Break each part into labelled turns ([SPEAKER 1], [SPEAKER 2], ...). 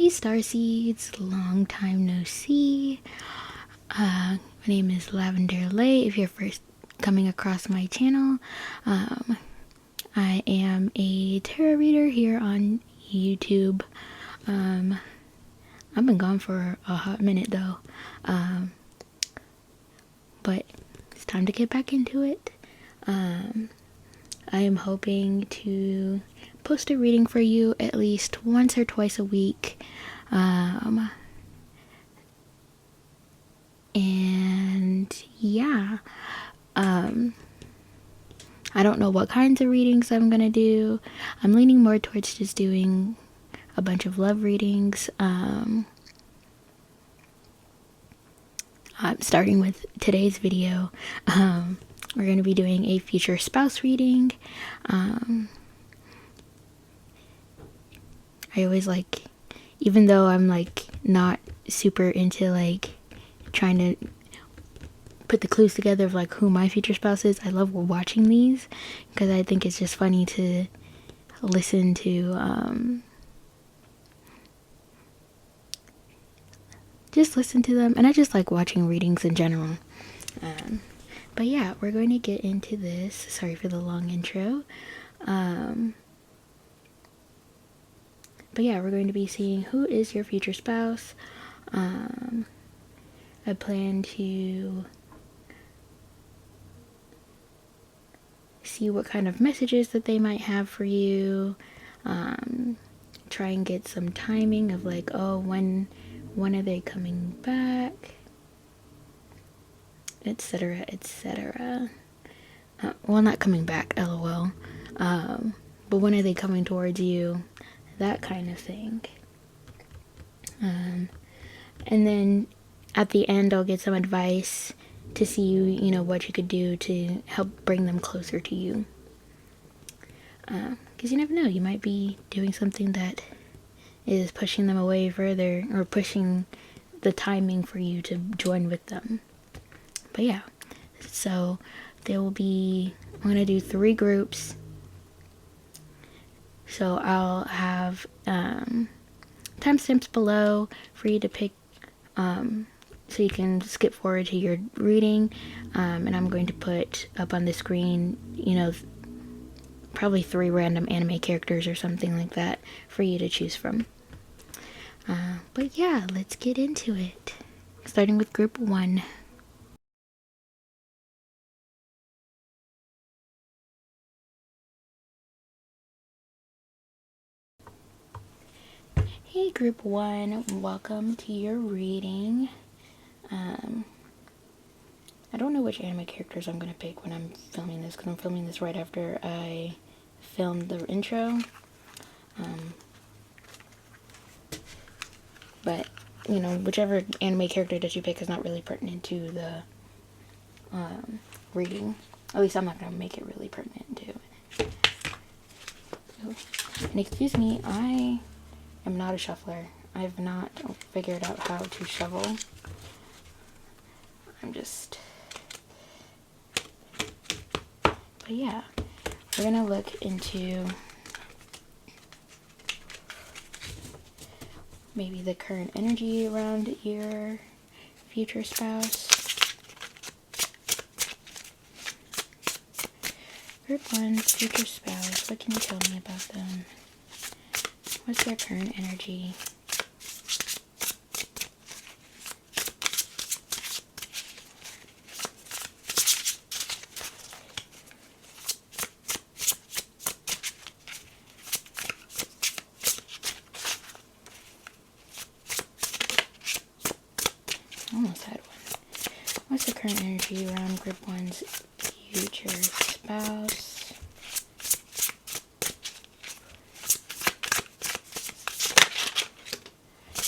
[SPEAKER 1] Hey Starseeds, long time no see. My name is Lavender Lay. If you're first coming across my channel, I am a tarot reader here on YouTube. I've been gone for a hot minute though, but it's time to get back into it. I am hoping to post a reading for you at least once or twice a week. And yeah, I don't know what kinds of readings I'm gonna do. I'm leaning more towards just doing a bunch of love readings. Starting with today's video, we're going to be doing a future spouse reading. I always even though I'm not super into trying to put the clues together of who my future spouse is, I love watching these because I think it's just funny to listen to them, and I just like watching readings in general. But yeah, we're going to get into this. Sorry for the long intro. But yeah, we're going to be seeing who is your future spouse. I plan to see what kind of messages that they might have for you. Try and get some timing of when are they coming back, etc, etc. Well, not coming back, lol. But when are they coming towards you, that kind of thing. And then at the end I'll get some advice to see what you could do to help bring them closer to you, because you never know, you might be doing something that is pushing them away further, or pushing the timing for you to join with them. But yeah, so there will be, I'm going to do 3 groups. So I'll have timestamps below for you to pick, so you can skip forward to your reading. And I'm going to put up on the screen, probably 3 random anime characters or something like that for you to choose from. But yeah, let's get into it. Starting with group 1. Hey group 1, welcome to your reading. I don't know which anime characters I'm going to pick when I'm filming this, because I'm filming this right after I filmed the intro. But, whichever anime character that you pick is not really pertinent to the reading. At least I'm not going to make it really pertinent to it. And excuse me, I am not a shuffler. I've not figured out how to shovel. But yeah, we're gonna look into maybe the current energy around your future spouse. Group 1, future spouse. What can you tell me about them? What's their current energy? Almost had one. What's the current energy around group 1's future spouse?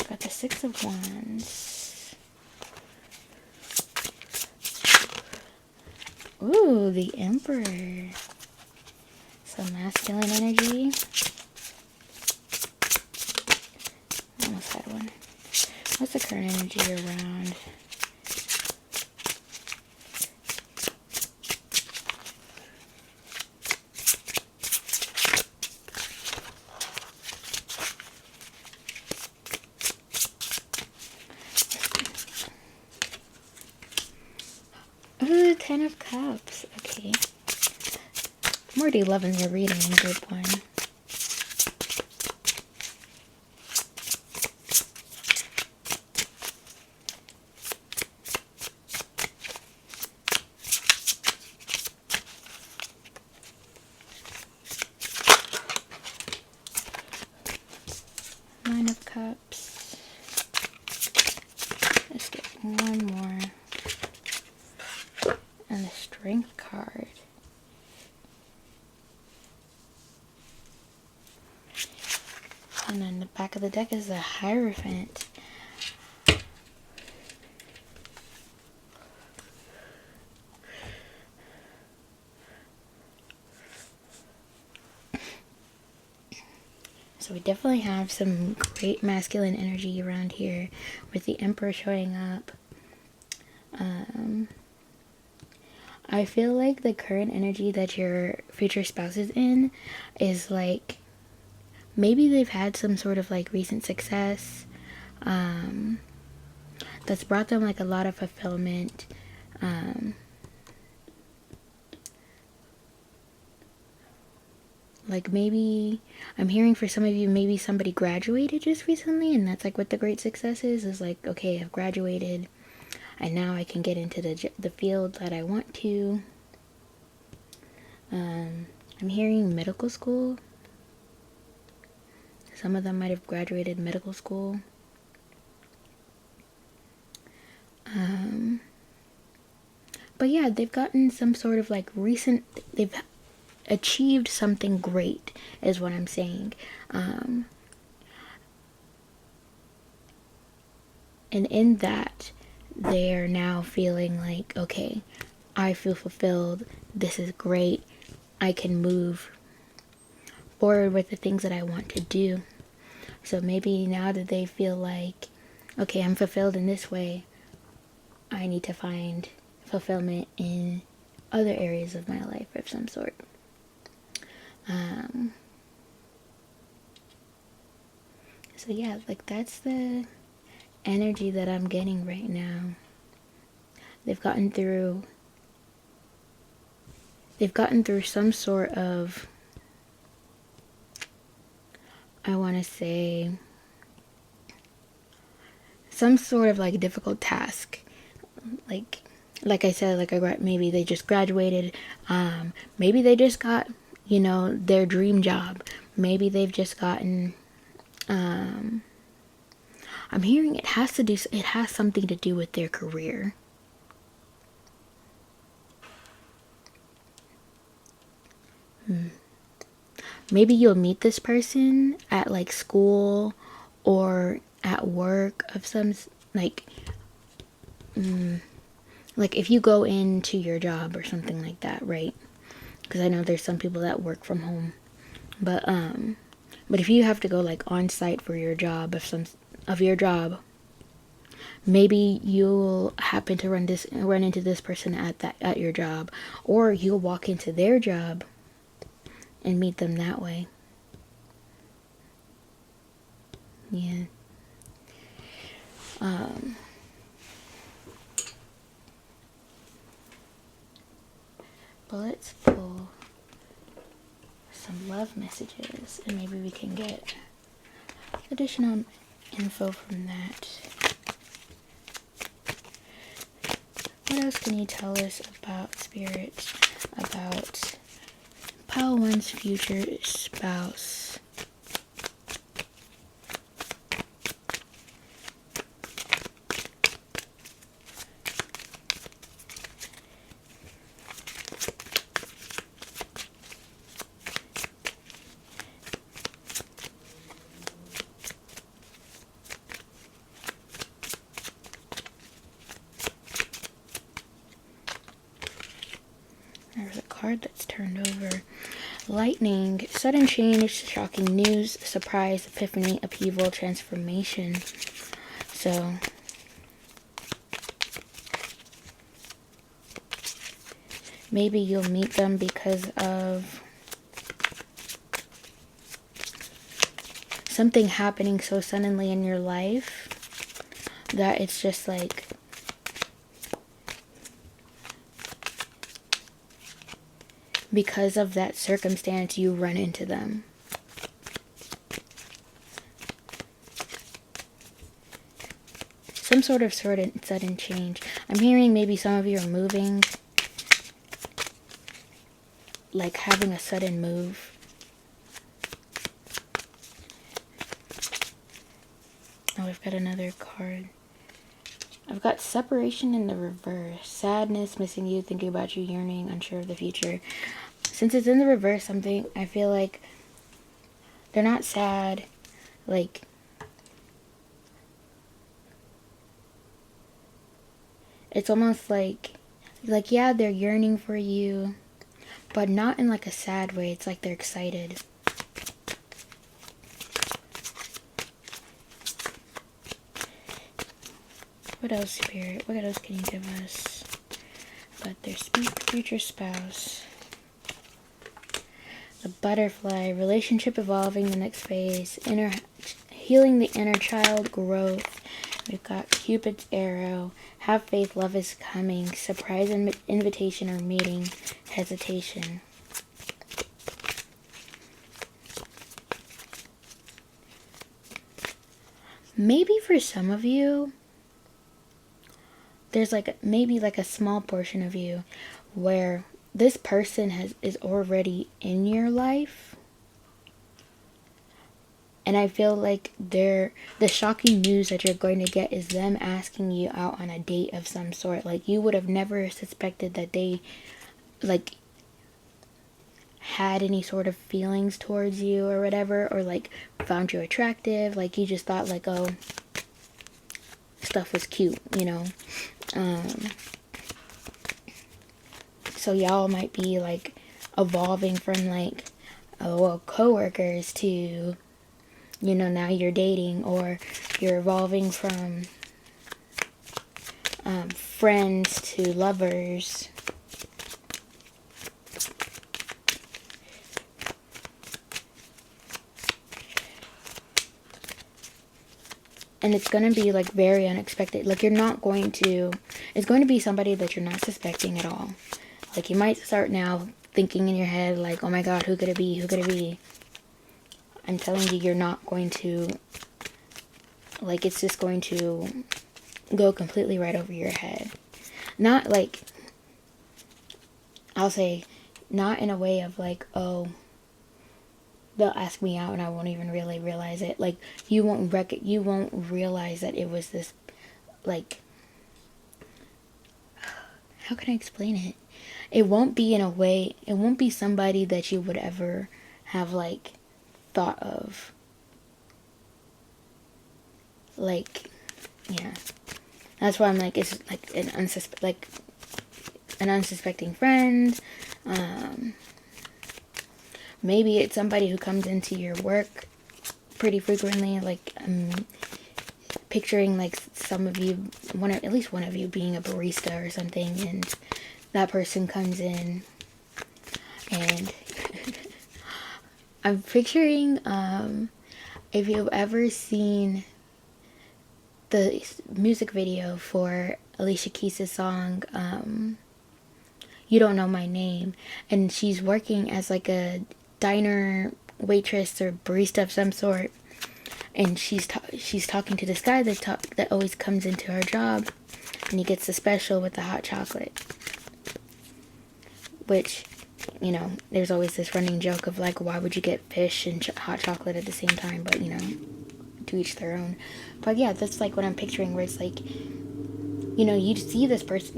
[SPEAKER 1] Got the 6 of Wands. Ooh, the Emperor. Some masculine energy. Almost had one. What's the current energy around Cups. Okay. I'm already loving your reading in group 1. Nine of Cups. Let's get one more. And the Strength card. And then the back of the deck is the Hierophant. So we definitely have some great masculine energy around here with the Emperor showing up. I feel like the current energy that your future spouse is in is like, maybe they've had some sort of like recent success that's brought them like a lot of fulfillment. Like maybe, I'm hearing for some of you, maybe somebody graduated just recently, and that's like what the great success is like, okay, I've graduated, and now I can get into the field that I want to. I'm hearing medical school. Some of them might have graduated medical school. But yeah, they've gotten some sort of like they've achieved something great, is what I'm saying. And in that, they're now feeling like, okay, I feel fulfilled. This is great. I can move forward with the things that I want to do. So maybe now that they feel like, okay, I'm fulfilled in this way, I need to find fulfillment in other areas of my life of some sort. So yeah, like that's the energy that I'm getting right now. They've gotten through some sort of, I want to say, some sort of like difficult task. Like I said, like maybe they just graduated. Maybe they just got, their dream job. Maybe they've just gotten, I'm hearing it has something to do with their career. Maybe you'll meet this person at like school or at work of some, like if you go into your job or something like that, right? Because I know there's some people that work from home, but if you have to go like on site for your job of your job, maybe you'll happen to run into this person at your job, or you'll walk into their job and meet them that way. Yeah. But let's pull some love messages and maybe we can get additional info from that. What else can you tell us about Spirit, about Pile 1's future spouse? There's a card that's turned over. Lightning, sudden change, shocking news, surprise, epiphany, upheaval, transformation. So maybe you'll meet them because of something happening so suddenly in your life that it's just like, because of that circumstance, you run into them. Some sort of sudden change. I'm hearing maybe some of you are moving. Like having a sudden move. Oh, I've got another card. I've got separation in the reverse. Sadness, missing you, thinking about you, yearning, unsure of the future. Since it's in the reverse, I feel like they're not sad. Like, it's almost like yeah, they're yearning for you, but not in like a sad way. It's like they're excited. What else, Spirit? What else can you give us about their future spouse? The butterfly, relationship evolving, the next phase, healing the inner child, growth. We've got Cupid's arrow, have faith, love is coming, surprise invitation or meeting, hesitation. Maybe for some of you, there's like maybe like a small portion of you where this person is already in your life, and I feel like the shocking news that you're going to get is them asking you out on a date of some sort. Like, you would have never suspected that they like had any sort of feelings towards you or whatever, or like found you attractive. Like, you just thought like, oh, stuff was cute, you know. So y'all might be like evolving from like, oh, well, co-workers to, you know, now you're dating, or you're evolving from friends to lovers. And it's going to be like very unexpected. Like, it's going to be somebody that you're not suspecting at all. Like, you might start now thinking in your head like, oh my god, who could it be? Who could it be? I'm telling you, you're not going to, like, it's just going to go completely right over your head. Not like, I'll say, not in a way of like, oh, they'll ask me out and I won't even really realize it. Like, you won't realize that it was this, like, how can I explain it? It won't be in a way, it won't be somebody that you would ever have, like, thought of. Like, yeah. That's why I'm like, it's like an unsuspecting friend. Maybe it's somebody who comes into your work pretty frequently. Like, I'm picturing like some of you, at least one of you being a barista or something, and that person comes in, and I'm picturing, if you've ever seen the music video for Alicia Keys' song, You Don't Know My Name, and she's working as like a diner waitress or barista of some sort, and she's talking to this guy that always comes into her job, and he gets the special with the hot chocolate, which, you know, there's always this running joke of like, why would you get fish and hot chocolate at the same time? But, you know, to each their own. But yeah, that's like what I'm picturing, where it's like, you know, you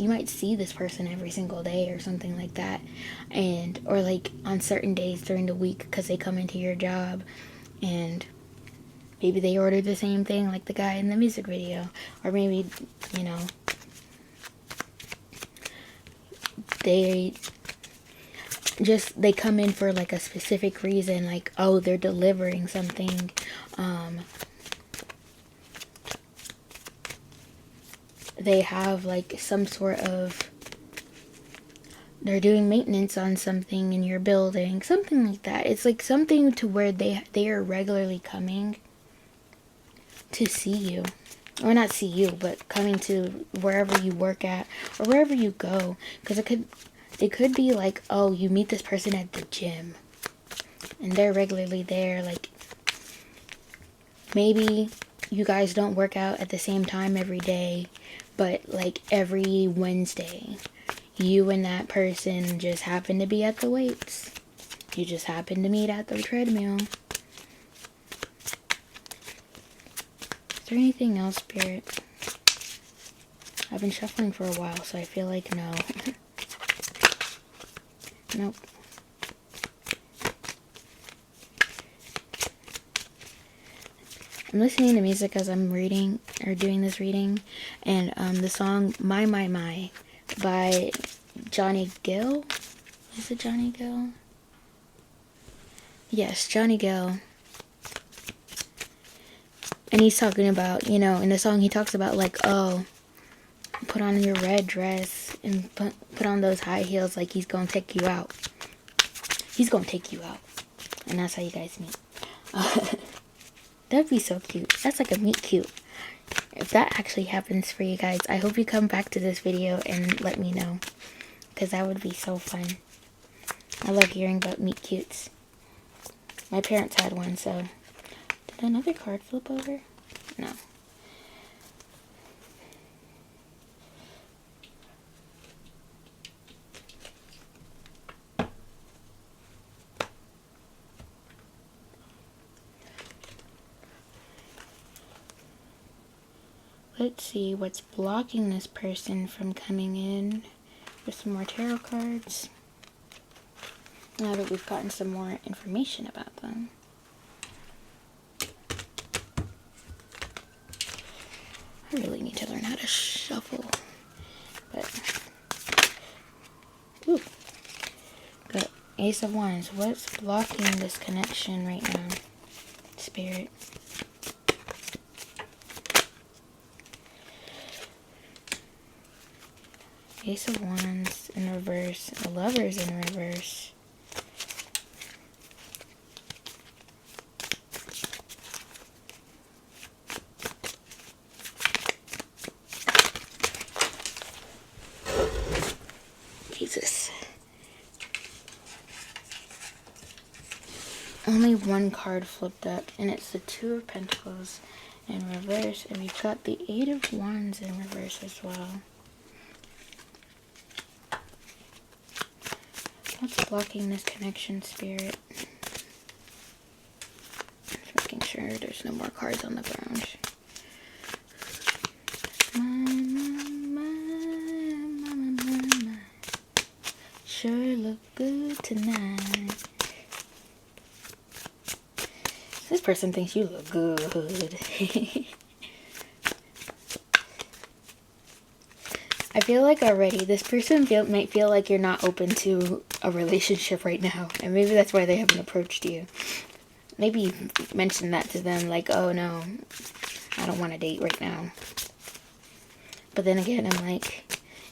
[SPEAKER 1] might see this person every single day or something like that, and or like on certain days during the week because they come into your job, and maybe they ordered the same thing like the guy in the music video, or maybe, you know, they come in for like a specific reason, like, oh, they're delivering something, they have like some sort of, they're doing maintenance on something in your building, something like that. It's like something to where they are regularly coming to see you, or not see you, but coming to wherever you work at or wherever you go, because It could be like, oh, you meet this person at the gym and they're regularly there. Like, maybe you guys don't work out at the same time every day, but like every Wednesday, you and that person just happen to be at the weights. You just happen to meet at the treadmill. Is there anything else, Spirit? I've been shuffling for a while, so I feel like no. Nope. I'm listening to music as I'm reading, or doing this reading, and the song My by Johnny Gill. Is it Johnny Gill? Yes, Johnny Gill. And he's talking about, you know, in the song he talks about like, oh, put on your red dress and put on those high heels, like he's gonna take you out. He's gonna take you out. And that's how you guys meet. That'd be so cute. That's like a meet cute. If that actually happens for you guys, I hope you come back to this video and let me know. Because that would be so fun. I love hearing about meet cutes. My parents had one, so... Did another card flip over? No. Let's see what's blocking this person from coming in with some more tarot cards. Now that we've gotten some more information about them. I really need to learn how to shuffle. But, ooh. Got Ace of Wands. What's blocking this connection right now? Spirit. Ace of Wands in reverse. The Lovers in reverse. Jesus. Only one card flipped up, and it's the Two of Pentacles in reverse, and we've got the Eight of Wands in reverse as well. What's blocking this connection, Spirit? Just making sure there's no more cards on the ground. My. Sure look good tonight. This person thinks you look good. I feel like already this person might feel like you're not open to a relationship right now. And maybe that's why they haven't approached you. Maybe mention that to them like, oh no, I don't want to date right now. But then again, I'm like,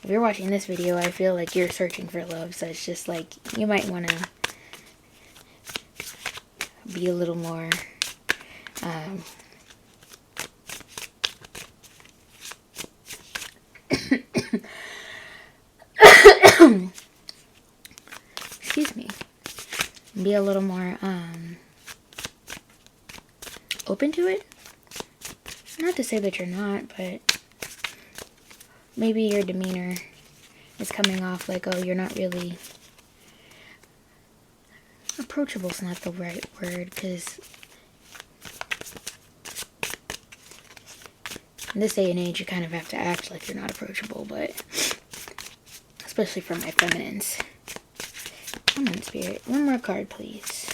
[SPEAKER 1] if you're watching this video, I feel like you're searching for love. So it's just like, you might want to be a little more... excuse me, be a little more open to it. Not to say that you're not, but maybe your demeanor is coming off like, oh, you're not really approachable. Is not the right word, because in this day and age you kind of have to act like you're not approachable, but especially for my feminines. Come on, Spirit. One more card, please.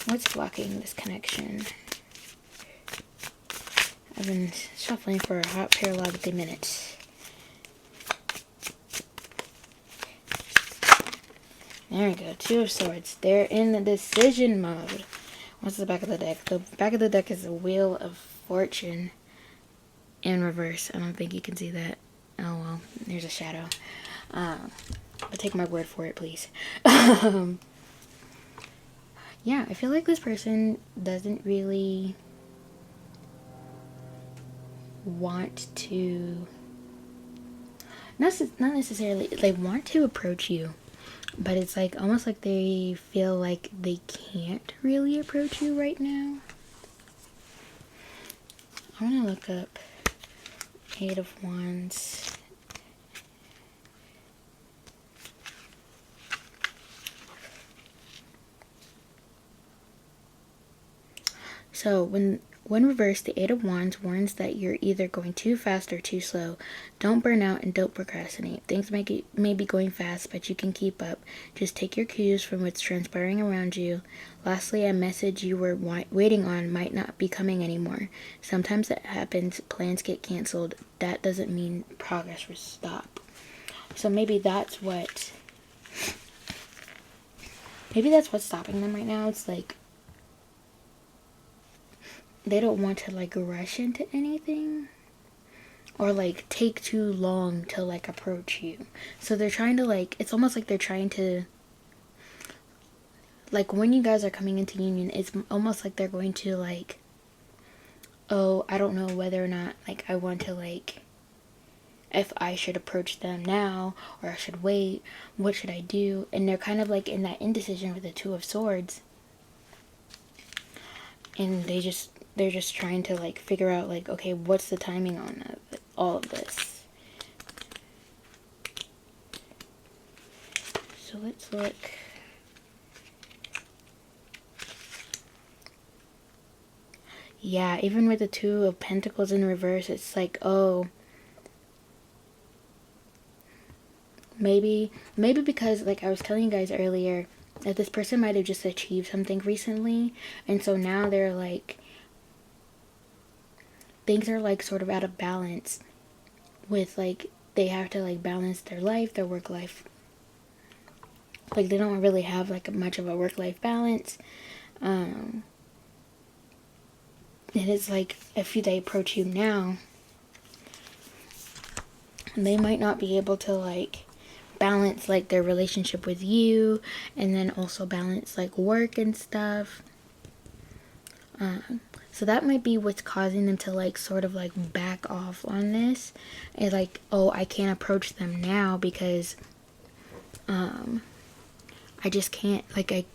[SPEAKER 1] What's blocking this connection? I've been shuffling for a hot paralogically minute. There we go. Two of Swords. They're in the decision mode. What's the back of the deck? The back of the deck is the Wheel of Fortune in reverse. I don't think you can see that. Oh, well. There's a shadow. But take my word for it, please. Yeah, I feel like this person doesn't really want to... Not necessarily... They want to approach you. but it's like almost like they feel like they can't really approach you right now. I want to look up Eight of Wands. So when reversed, the Eight of Wands warns that you're either going too fast or too slow. Don't burn out and don't procrastinate. Things may be going fast, but you can keep up. Just take your cues from what's transpiring around you. Lastly, a message you were waiting on might not be coming anymore. Sometimes that happens. Plans get canceled. That doesn't mean progress will stop. So maybe that's what's stopping them right now. It's like they don't want to like rush into anything or like take too long to like approach you. So they're trying to like, it's almost like they're trying to, like when you guys are coming into union, it's almost like they're going to like, oh, I don't know whether or not like I want to like, if I should approach them now or I should wait, what should I do? And they're kind of like in that indecision with the Two of Swords. And they're just trying to like figure out like, okay, what's the timing on all of this? So let's look. Yeah, even with the Two of Pentacles in reverse, it's like, oh, maybe because like I was telling you guys earlier, that this person might have just achieved something recently, and so now they're like, things are like sort of out of balance with like, they have to like balance their life, their work life. Like they don't really have like much of a work-life balance. And it's like, if they approach you now, they might not be able to like balance like their relationship with you, and then also balance like work and stuff. So that might be what's causing them to like sort of like back off on this. And like, oh, I can't approach them now because I just can't, like,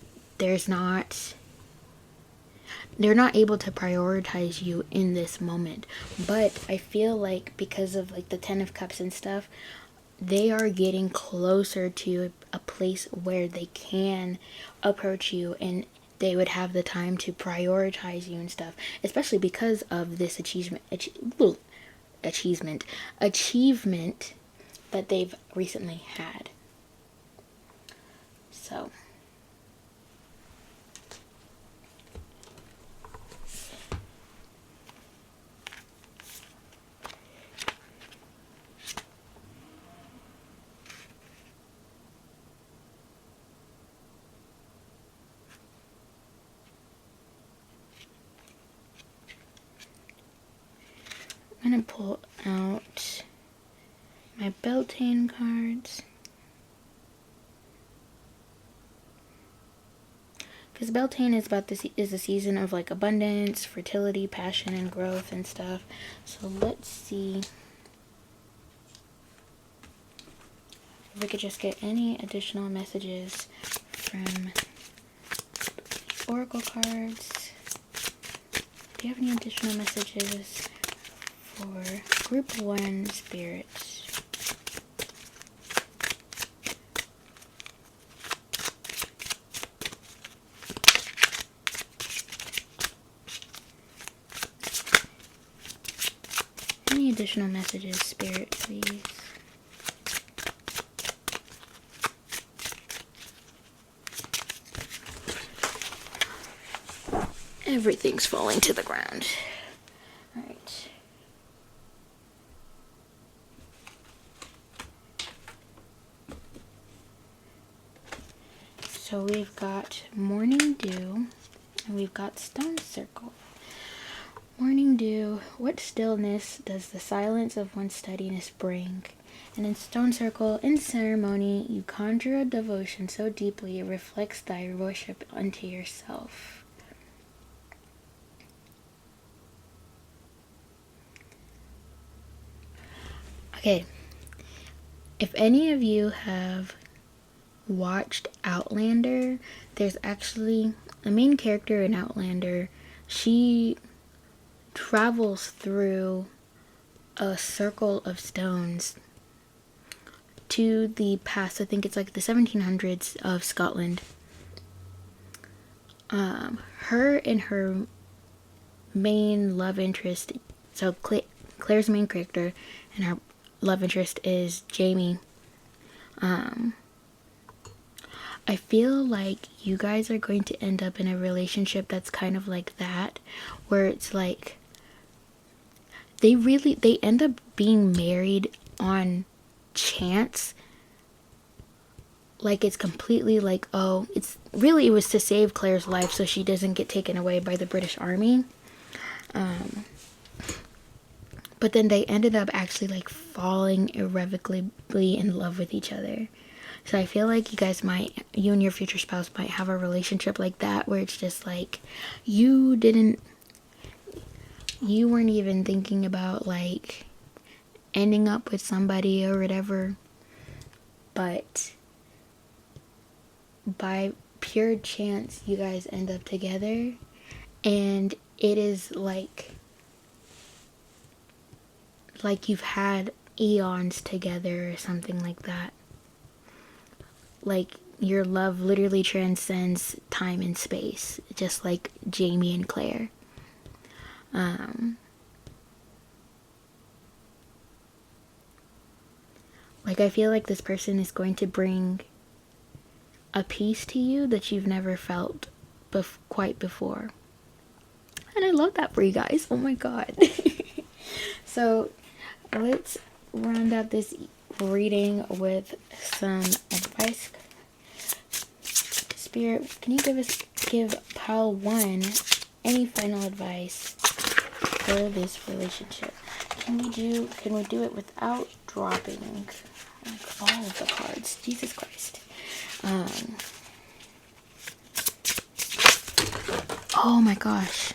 [SPEAKER 1] they're not able to prioritize you in this moment. But I feel like because of like the Ten of Cups and stuff, they are getting closer to a place where they can approach you and they would have the time to prioritize you and stuff, especially because of this achievement that they've recently had. So I'm going to pull out my Beltane cards. Because Beltane is a season of like abundance, fertility, passion, and growth and stuff. So let's see if we could just get any additional messages from Oracle cards. Do you have any additional messages for Group 1 spirits? Any additional messages, Spirit, please? Everything's falling to the ground. Alright. So we've got Morning Dew, and we've got Stone Circle. Morning Dew, what stillness does the silence of one's steadiness bring? And in Stone Circle, in ceremony, you conjure a devotion so deeply it reflects thy worship unto yourself. Okay, if any of you have watched Outlander, there's actually a main character in Outlander. She travels through a circle of stones to the past. I think it's like the 1700s of Scotland. Her and her main love interest, so Claire's main character and her love interest is Jamie. I feel like you guys are going to end up in a relationship that's kind of like that, where it's like they end up being married on chance. Like, it's completely like, oh, it was to save Claire's life so she doesn't get taken away by the British Army. But then they ended up actually like falling irrevocably in love with each other. So I feel like you and your future spouse might have a relationship like that, where it's just like you weren't even thinking about like ending up with somebody or whatever, but by pure chance you guys end up together, and it is like you've had eons together or something like that. Like, your love literally transcends time and space, just like Jamie and Claire. Like, I feel like this person is going to bring a peace to you that you've never felt quite before. And I love that for you guys. Oh my god. So, let's round out this reading with some advice. Spirit, can you give pile 1 any final advice for this relationship? Can we do it without dropping like all of the cards? Jesus Christ. Oh my gosh.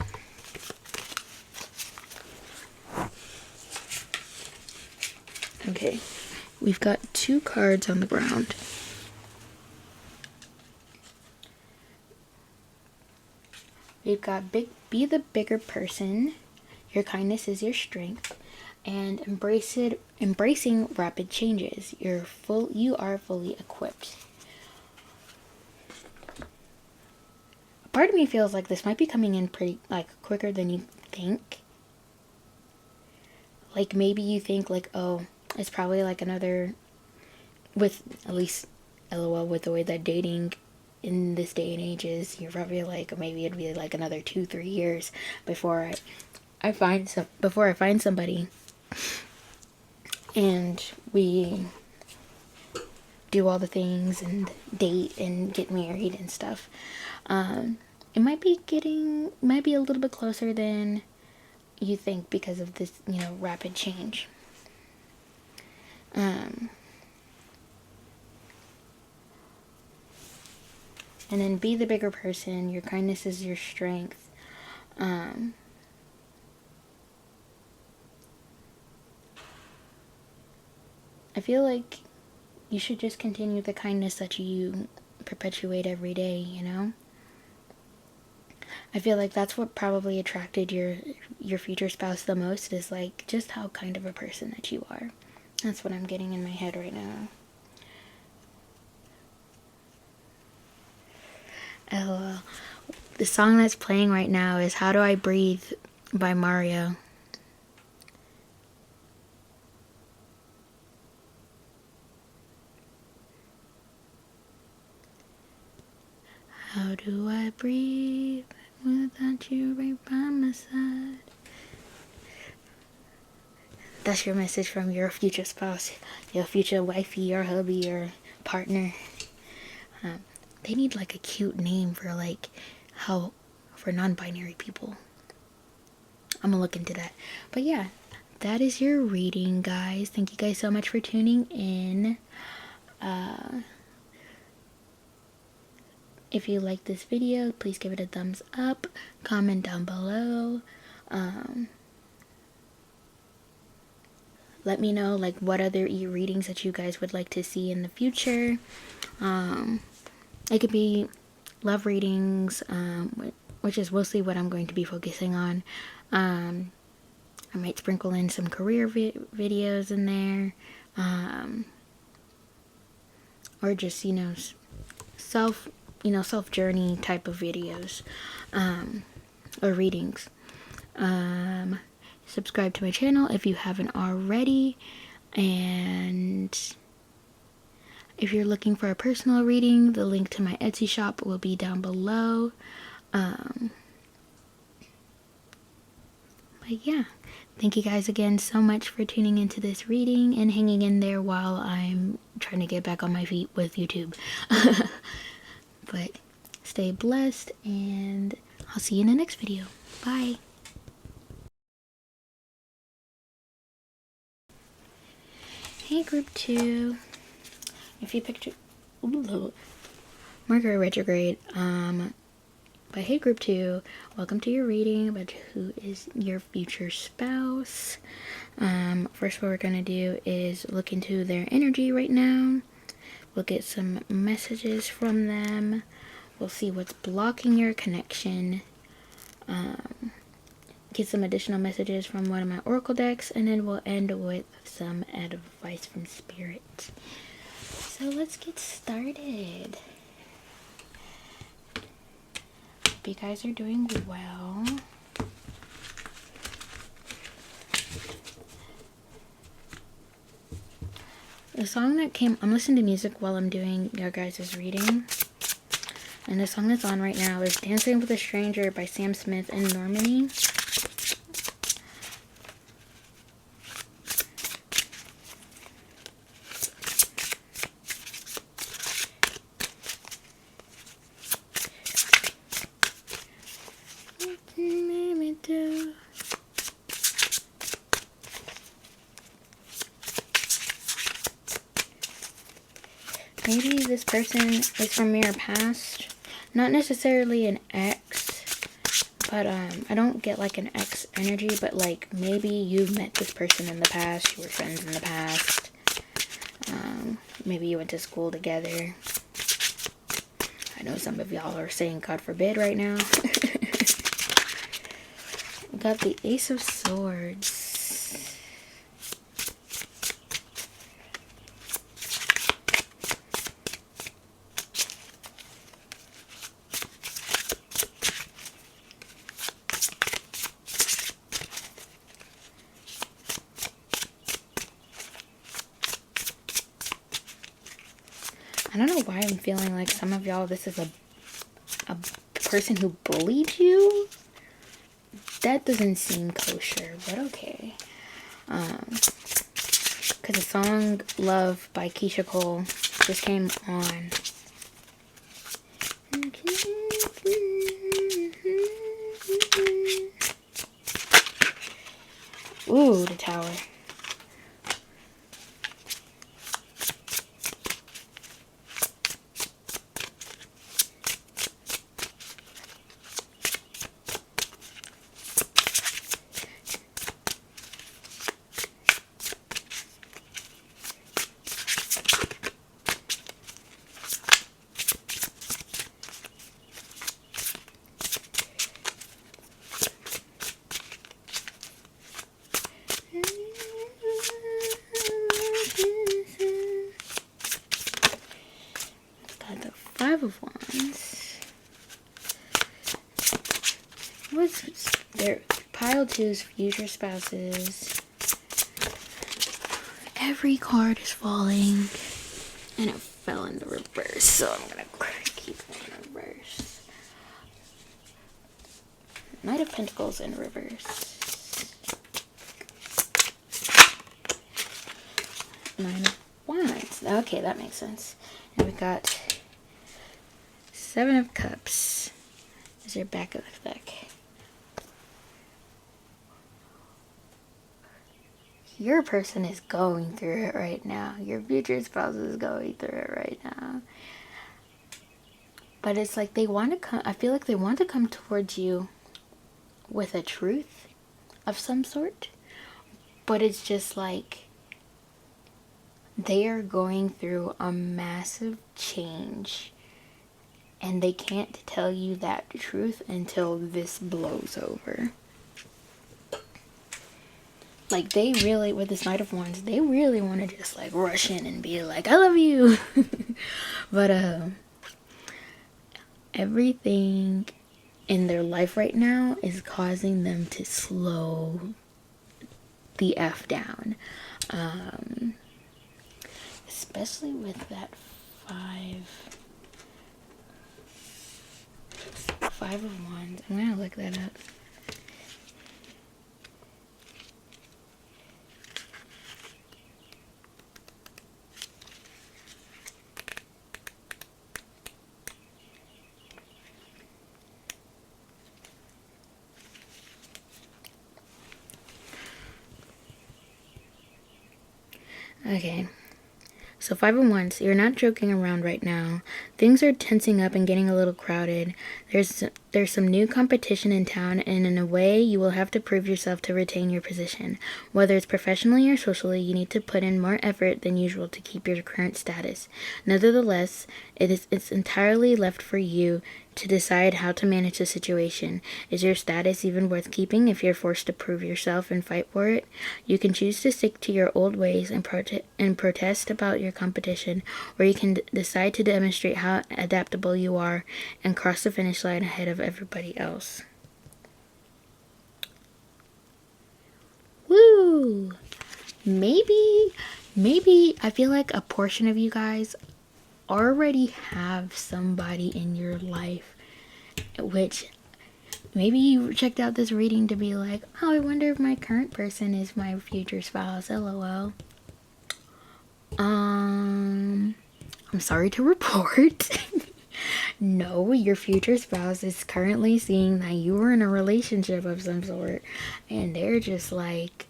[SPEAKER 1] Okay, we've got 2 cards on the ground. We've got be the bigger person, your kindness is your strength, and embracing rapid changes. You are fully equipped. A part of me feels like this might be coming in pretty quicker than you think. Like, maybe you think like, oh, it's probably like another, with at least LOL, with the way that dating in this day and age is, you're probably like, maybe it'd be like another 2-3 years before I find somebody and we do all the things and date and get married and stuff. It might be a little bit closer than you think because of this, rapid change. And then be the bigger person. Your kindness is your strength. I feel like you should just continue the kindness that you perpetuate every day, I feel like that's what probably attracted your future spouse the most, is like just how kind of a person that you are. That's what I'm getting in my head right now. LOL. The song that's playing right now is How Do I Breathe by Mario. How do I breathe without you right by my side? That's your message from your future spouse, your future wifey, or hubby, or partner. They need like a cute name for for non-binary people. I'm gonna look into that. But yeah, that is your reading, guys. Thank you guys so much for tuning in. If you like this video, please give it a thumbs up. Comment down below. let me know like what other readings that you guys would like to see in the future. It could be love readings, which is mostly what I'm going to be focusing on. I might sprinkle in some career videos in there, or just, self journey type of videos, or readings. Subscribe to my channel if you haven't already, and if you're looking for a personal reading, the link to my Etsy shop will be down below. But yeah, thank you guys again so much for tuning into this reading and hanging in there while I'm trying to get back on my feet with YouTube. But stay blessed, and I'll see you in the next video. Bye. Hey group 2. If you picked Mercury retrograde, but hey group 2, welcome to your reading about who is your future spouse. First what we're gonna do is look into their energy right now. We'll get some messages from them. We'll see what's blocking your connection. Get some additional messages from one of my oracle decks, and then we'll end with some advice from spirit. So let's get started. Hope you guys are doing well. The song that I'm listening to music while I'm doing your guys' reading. And the song that's on right now is Dancing with a Stranger by Sam Smith and Normani. Maybe this person is from your past. Not necessarily an ex, but I don't get like an ex energy, but like maybe you met this person in the past, you were friends in the past. Maybe you went to school together. I know some of y'all are saying God forbid right now. We got the Ace of Swords. I don't know why I'm feeling like some of y'all, this is a person who bullied you. That doesn't seem kosher, but okay. Because the song Love by Keisha Cole just came on. Ooh, the Tower. Five of Wands. What's their pile 2's future spouses? Every card is falling, and it fell in the reverse, so I'm gonna keep it in reverse. Knight of Pentacles in reverse. Nine of Wands. Okay, that makes sense. And we got Seven of Cups is your back of the deck. Your person is going through it right now. Your future spouse is going through it right now. But it's like they want to come, I feel like they want to come towards you with a truth of some sort. But it's just like they are going through a massive change, and they can't tell you that truth until this blows over. Like, they really, with this Knight of Wands, they really want to just, like, rush in and be like, I love you. But, everything in their life right now is causing them to slow the F down. Especially with that five of Wands. I'm gonna look that up. Okay. So 5 of Wands, you're not joking around right now. Things are tensing up and getting a little crowded. There's some new competition in town, and in a way, you will have to prove yourself to retain your position. Whether it's professionally or socially, you need to put in more effort than usual to keep your current status. Nevertheless, it's entirely left for you to decide how to manage the situation. Is your status even worth keeping if you're forced to prove yourself and fight for it? You can choose to stick to your old ways and protest about your competition, or you can decide to demonstrate how adaptable you are and cross the finish line ahead of everybody else. Woo! Maybe I feel like a portion of you guys already have somebody in your life, which maybe you checked out this reading to be like, oh, I wonder if my current person is my future spouse, lol. I'm sorry to report. No, your future spouse is currently seeing that you were in a relationship of some sort, and they're just like,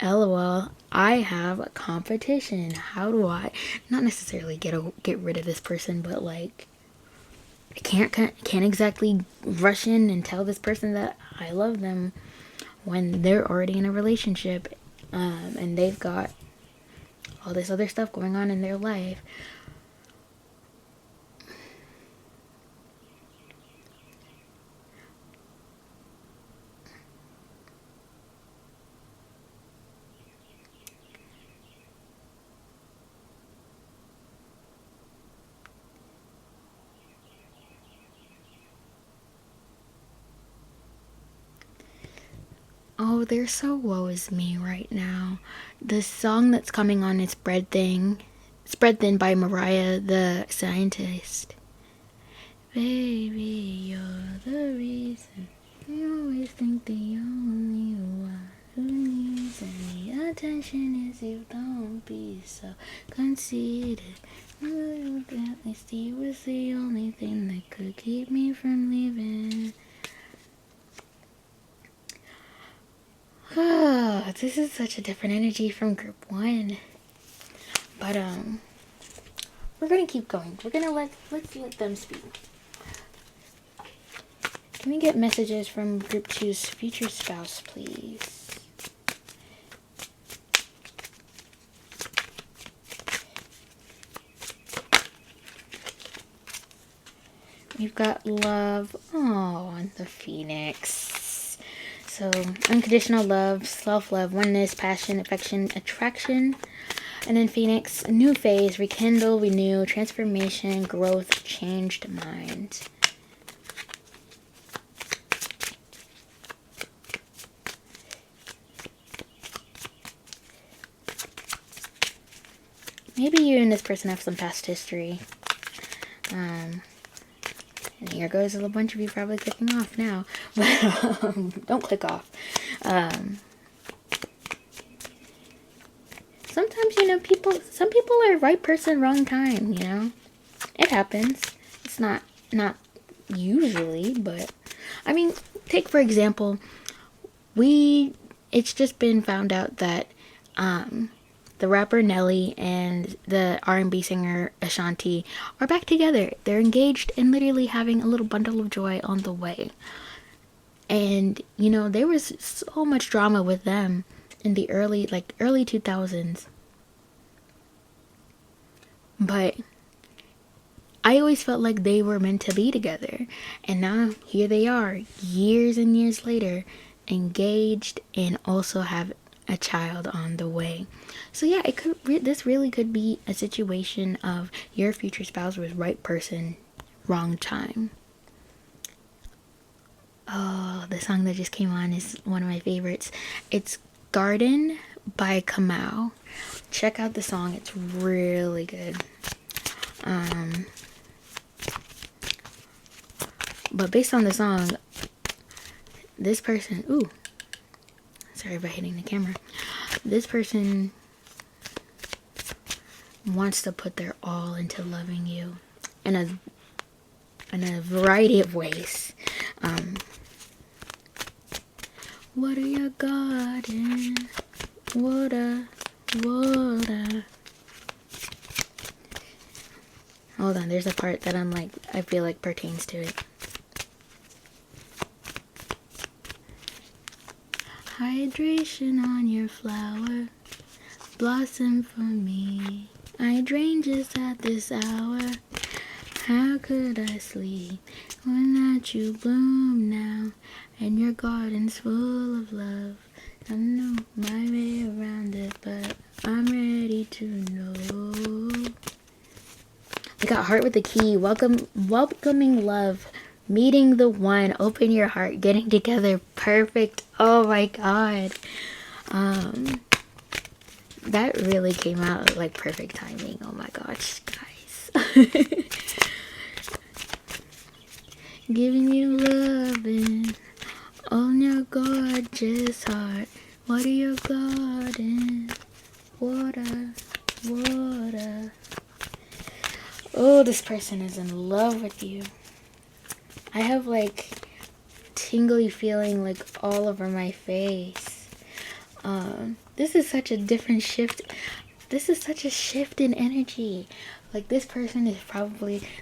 [SPEAKER 1] LOL, I have a competition. How do I not necessarily get rid of this person, but like I can't exactly rush in and tell this person that I love them when they're already in a relationship, and they've got all this other stuff going on in their life. Oh, they're so woe is me right now. The song that's coming on is Spread Thin by Mariah the Scientist. Baby, you're the reason. You always think the only one who needs any attention is you. Don't be so conceited. At least he was the only thing that could keep me from leaving. This is such a different energy from group 1. But we're gonna keep going. We're gonna let's let them speak. Can we get messages from group 2's future spouse, please? We've got love. Oh, and the Phoenix. So, unconditional love, self-love, oneness, passion, affection, attraction. And then Phoenix, new phase, rekindle, renew, transformation, growth, changed mind. Maybe you and this person have some past history. And here goes a bunch of you probably clicking off now. But don't click off. Sometimes, some people are right person, wrong time, It happens. It's not usually, but I mean, take for example, it's just been found out that the rapper Nelly and the R&B singer Ashanti are back together. They're engaged and literally having a little bundle of joy on the way. And, there was so much drama with them in the early 2000s. But I always felt like they were meant to be together. And now here they are, years and years later, engaged and also have a child on the way. So yeah, this really could be a situation of your future spouse was right person, wrong time. Oh, the song that just came on is one of my favorites. It's Garden by Kamau. Check out the song, it's really good. But based on the song, this person, ooh, sorry about hitting the camera. This person wants to put their all into loving you in a variety of ways. What are your garden? Water. Hold on, there's a part that I feel like pertains to it. Hydration on your flower, blossom for me. Hydrangeas at this hour, how could I sleep when that you bloom now and your garden's full of love? I know my way around it, but I'm ready to know. I got Heart with the Key, welcoming love, meeting the one, open your heart, getting together, perfect. Oh my god. That really came out like perfect timing. Oh my gosh, guys. Giving you loving on your gorgeous heart. What are your garden? Water. Oh, this person is in love with you. I have like tingly feeling like all over my face. This is such a different shift. This is such a shift in energy. Like this person is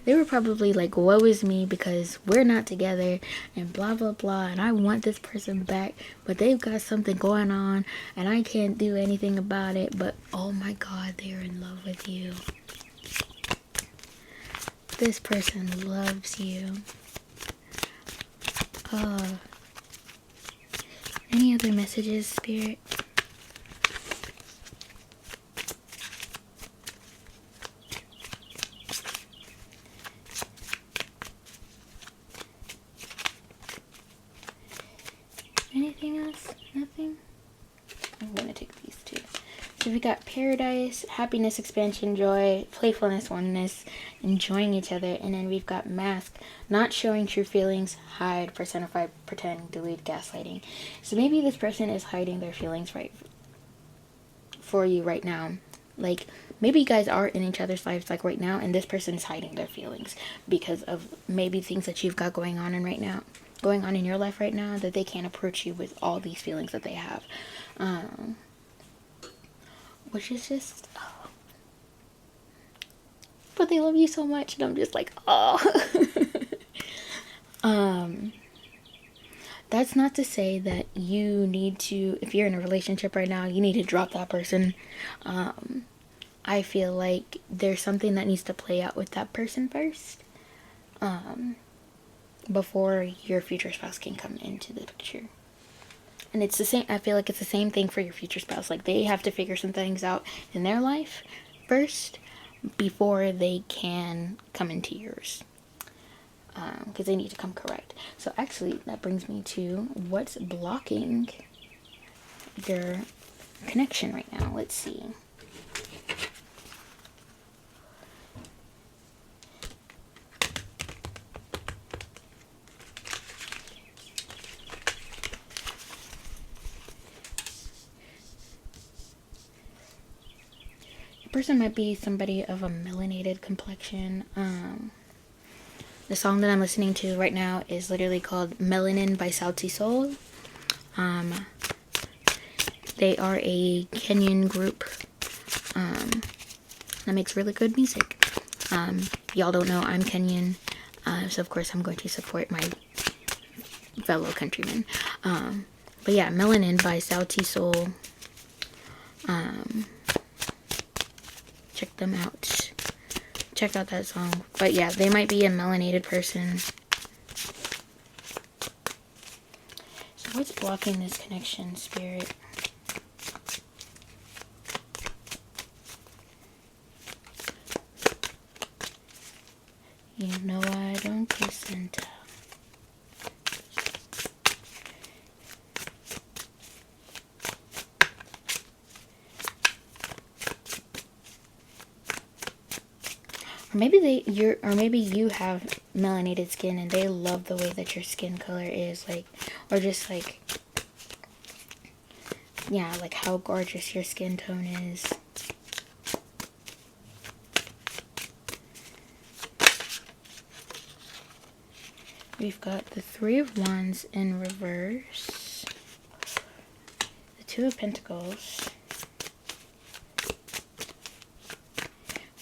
[SPEAKER 1] they were probably like, woe is me because we're not together and blah blah blah, and I want this person back, but they've got something going on and I can't do anything about it. But oh my god, they're in love with you. This person loves you. Any other messages, Spirit? Anything else? Nothing? I'm gonna take these two. So we got paradise, happiness, expansion, joy, playfulness, oneness, enjoying each other. And then we've got mask, not showing true feelings, hide, personify, pretend, delete, gaslighting. So maybe this person is hiding their feelings right for you right now. Like maybe you guys are in each other's lives like right now, and this person is hiding their feelings because of maybe things that you've got going on in your life right now, that they can't approach you with all these feelings that they have. Which is just, oh. But they love you so much, and I'm just like, oh. That's not to say that you need to, if you're in a relationship right now, you need to drop that person. I feel like there's something that needs to play out with that person first, before your future spouse can come into the picture. And it's the same, I feel like it's the same thing for your future spouse. Like they have to figure some things out in their life first before they can come into yours. Because they need to come correct. So actually, that brings me to what's blocking your connection right now. Let's see. Person might be somebody of a melanated complexion. The song that I'm listening to right now is literally called Melanin by Sauti Sol. They are a Kenyan group that makes really good music. Y'all don't know I'm Kenyan, so of course I'm going to support my fellow countrymen. But yeah, Melanin by Sauti Sol. Check them out. check out that song. But yeah, they might be a melanated person. So what's blocking this connection, Spirit? You know I don't kiss and tell. Or maybe maybe you have melanated skin and they love the way that your skin color is, like, or just like, yeah, like how gorgeous your skin tone is. We've got the Three of Wands in reverse, the Two of Pentacles.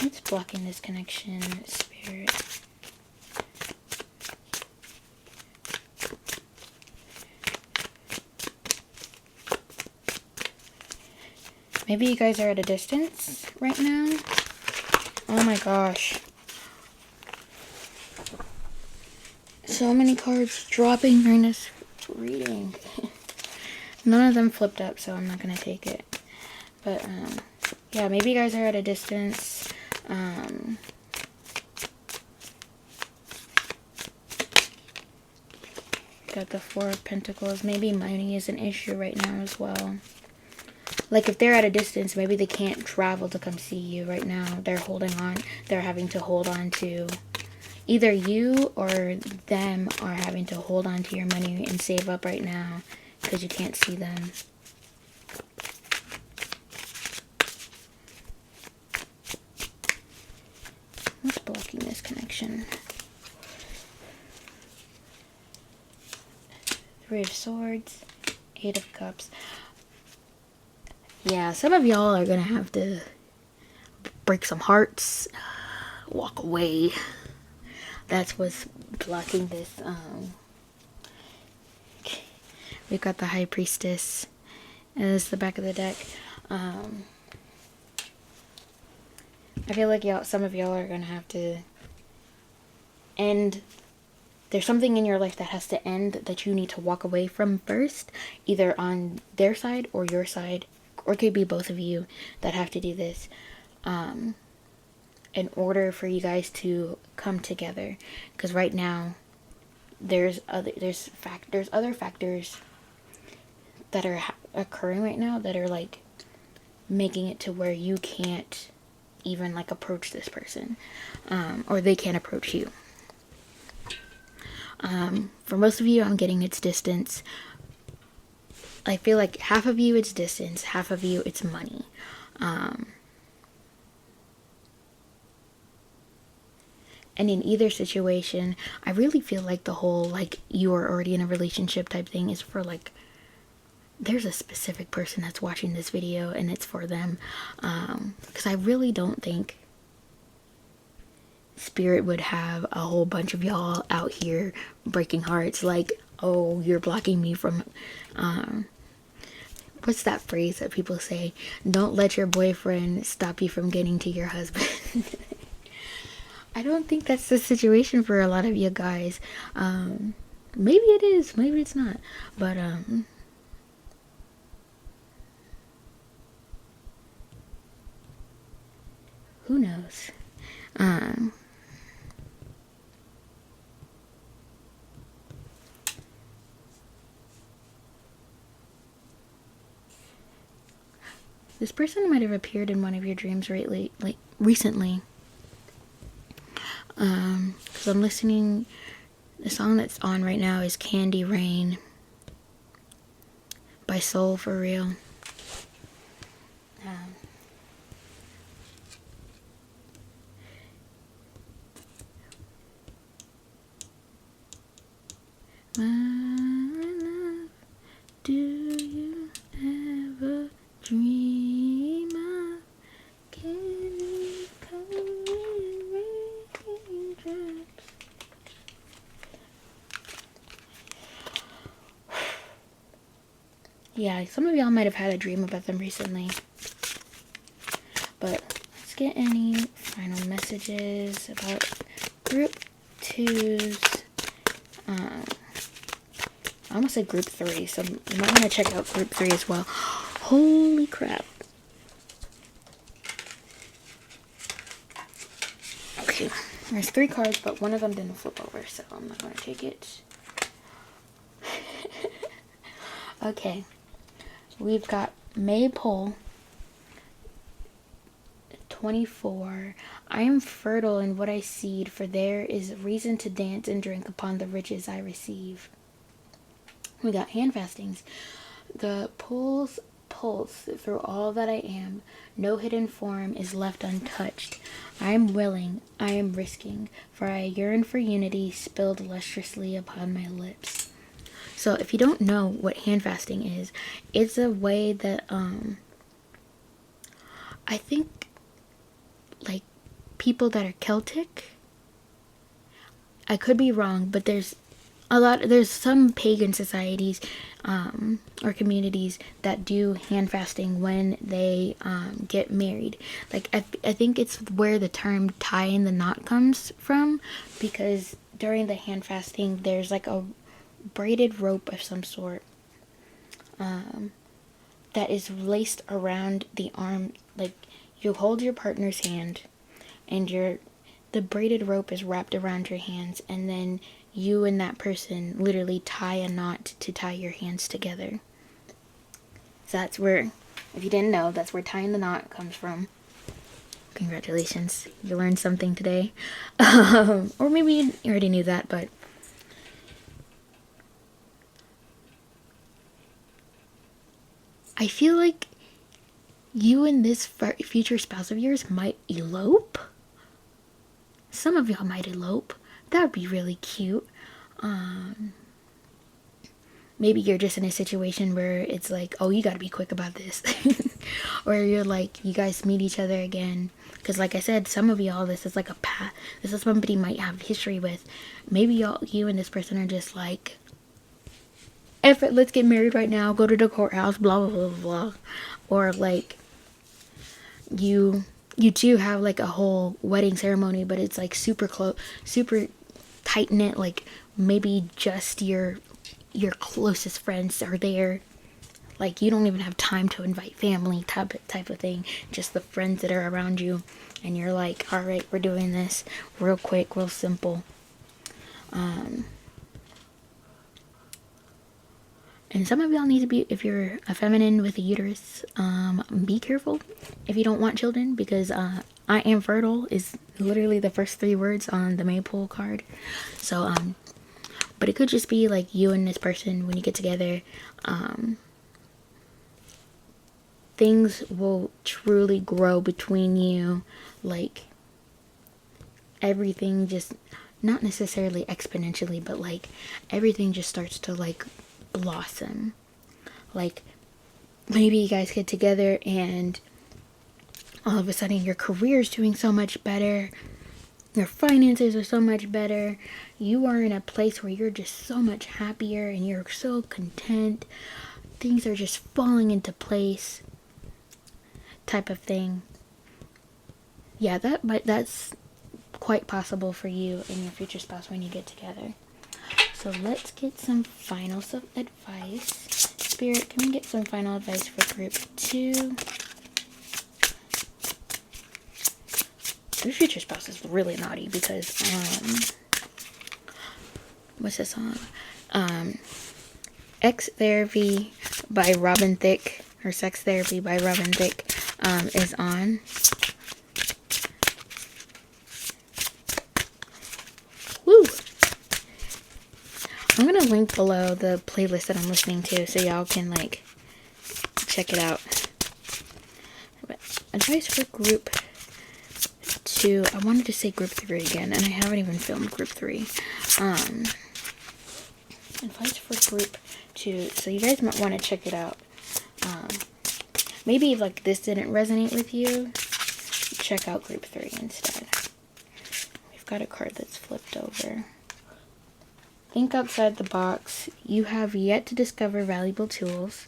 [SPEAKER 1] What's blocking this connection, Spirit? Maybe you guys are at a distance right now. Oh my gosh. So many cards dropping during this reading. None of them flipped up, so I'm not going to take it. But, yeah, maybe you guys are at a distance. Got the Four of Pentacles. Maybe money is an issue right now as well. Like, if they're at a distance, maybe they can't travel to come see you right now. They're holding on. They're having to hold on to... Either you or them are having to hold on to your money and save up right now because you can't see them. What's blocking this connection? Three of Swords, Eight of Cups. Yeah, some of y'all are going to have to break some hearts, walk away. That's what's blocking this. We've got the High Priestess as the back of the deck. I feel like some of y'all are going to have to end. There's something in your life that has to end that you need to walk away from first, either on their side or your side, or it could be both of you that have to do this. In order for you guys to come together, because right now there's other factors that are occurring right now that are like making it to where you can't even like approach this person, or they can't approach you. For most of you, I'm getting it's distance. I feel like half of you it's distance, half of you it's money. And in either situation, I really feel like the whole, like, you are already in a relationship type thing is for, like, there's a specific person that's watching this video, and it's for them. Because I really don't think Spirit would have a whole bunch of y'all out here breaking hearts. Like, oh, you're blocking me from... what's that phrase that people say? Don't let your boyfriend stop you from getting to your husband. I don't think that's the situation for a lot of you guys. Maybe it is, maybe it's not. But, who knows? This person might have appeared in one of your dreams recently. Because I'm listening, the song that's on right now is Candy Rain by Soul For Real. My love, do you ever dream of candy coated raindrops? Yeah, some of y'all might have had a dream about them recently. But let's get any final messages about group 2's, I almost said group 3, so you might want to check out group 3 as well. Holy crap. Okay, there's 3 cards, but one of them didn't flip over, so I'm not going to take it. Okay, we've got Maypole 24. I am fertile in what I seed, for there is reason to dance and drink upon the riches I receive. We got hand fastings. The pulse through all that I am. No hidden form is left untouched. I am willing, I am risking, for I yearn for unity spilled lustrously upon my lips. So if you don't know what hand fasting is, it's a way that I think like people that are Celtic, I could be wrong, but there's some pagan societies or communities that do hand fasting when they get married. Like I think it's where the term tying the knot comes from, because during the hand fasting there's like a braided rope of some sort that is laced around the arm. Like you hold your partner's hand and the braided rope is wrapped around your hands, and then you and that person literally tie a knot to tie your hands together. So that's where, if you didn't know, that's where tying the knot comes from. Congratulations, you learned something today. Or maybe you already knew that, but I feel like you and this future spouse of yours might elope. Some of y'all might elope. That would be really cute. Maybe you're just in a situation where it's like, oh, you gotta be quick about this. Or you're like, you guys meet each other again. Because like I said, some of y'all, this is like a path. This is somebody you might have history with. Maybe you and this person are just like, F it, let's get married right now, go to the courthouse, blah, blah, blah, blah. Or like, you two have like a whole wedding ceremony, but it's like super close, super tight knit. Like maybe just your closest friends are there. Like you don't even have time to invite family type of thing. Just the friends that are around you, and you're like, all right, we're doing this real quick, real simple. And some of y'all need to be, if you're a feminine with a uterus, be careful if you don't want children, because I am fertile is literally the first 3 words on the Maypole card. So, but it could just be like you and this person, when you get together, things will truly grow between you. Like everything just, not necessarily exponentially, but like everything just starts to like blossom. Like maybe you guys get together and all of a sudden your career is doing so much better, your finances are so much better, you are in a place where you're just so much happier and you're so content, things are just falling into place type of thing. Yeah, that's quite possible for you and your future spouse when you get together. So let's get some final advice. Spirit, can we get some final advice for group 2? Your future spouse is really naughty because, what's this song? X Therapy by Robin Thicke, or Sex Therapy by Robin Thicke, is on. Woo! I'm gonna link below the playlist that I'm listening to so y'all can like check it out. But advice for group 2. I wanted to say group 3 again, and I haven't even filmed group 3. Advice for group 2. So you guys might want to check it out. Maybe if like this didn't resonate with you, check out group 3 instead. We've got a card that's flipped over. Think outside the box. You have yet to discover valuable tools.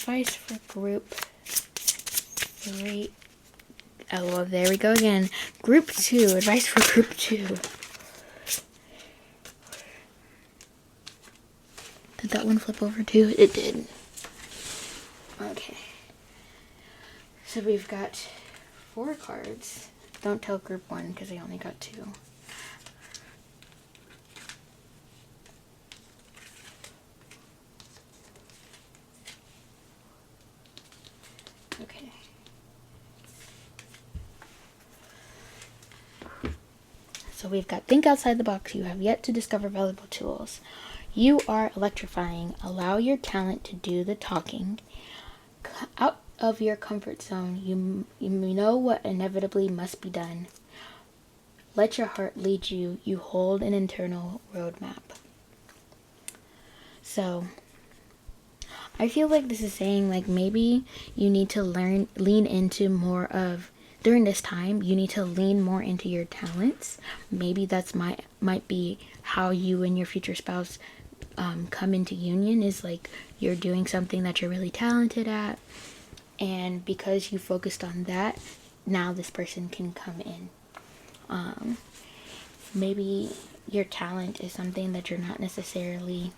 [SPEAKER 1] advice for group 3. Oh, well, there we go again. Group 2. Advice for group 2. Did that one flip over too? It did. Okay. So we've got 4 cards. Don't tell group 1 because I only got 2. Okay. So we've got think outside the box. You have yet to discover valuable tools. You are electrifying. Allow your talent to do the talking. Out of your comfort zone. You know what inevitably must be done. Let your heart lead you. You hold an internal roadmap. So I feel like this is saying like maybe you need to lean into more of, during this time, you need to lean more into your talents. Maybe that's might be how you and your future spouse come into union, is like you're doing something that you're really talented at, and because you focused on that, now this person can come in. Maybe your talent is something that you're not necessarily,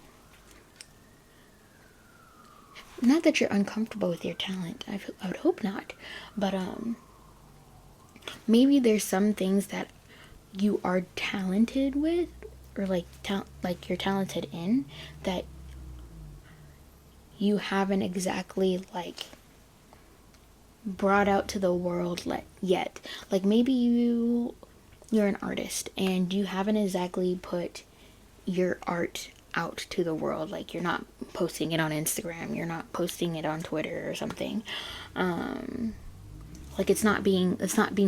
[SPEAKER 1] not that you're uncomfortable with your talent, I would hope not, but maybe there's some things that you are talented with, or like you're talented in, that you haven't exactly like brought out to the world yet. Like maybe you're an artist and you haven't exactly put your art out to the world. Like you're not posting it on Instagram, you're not posting it on Twitter or something. Like it's not being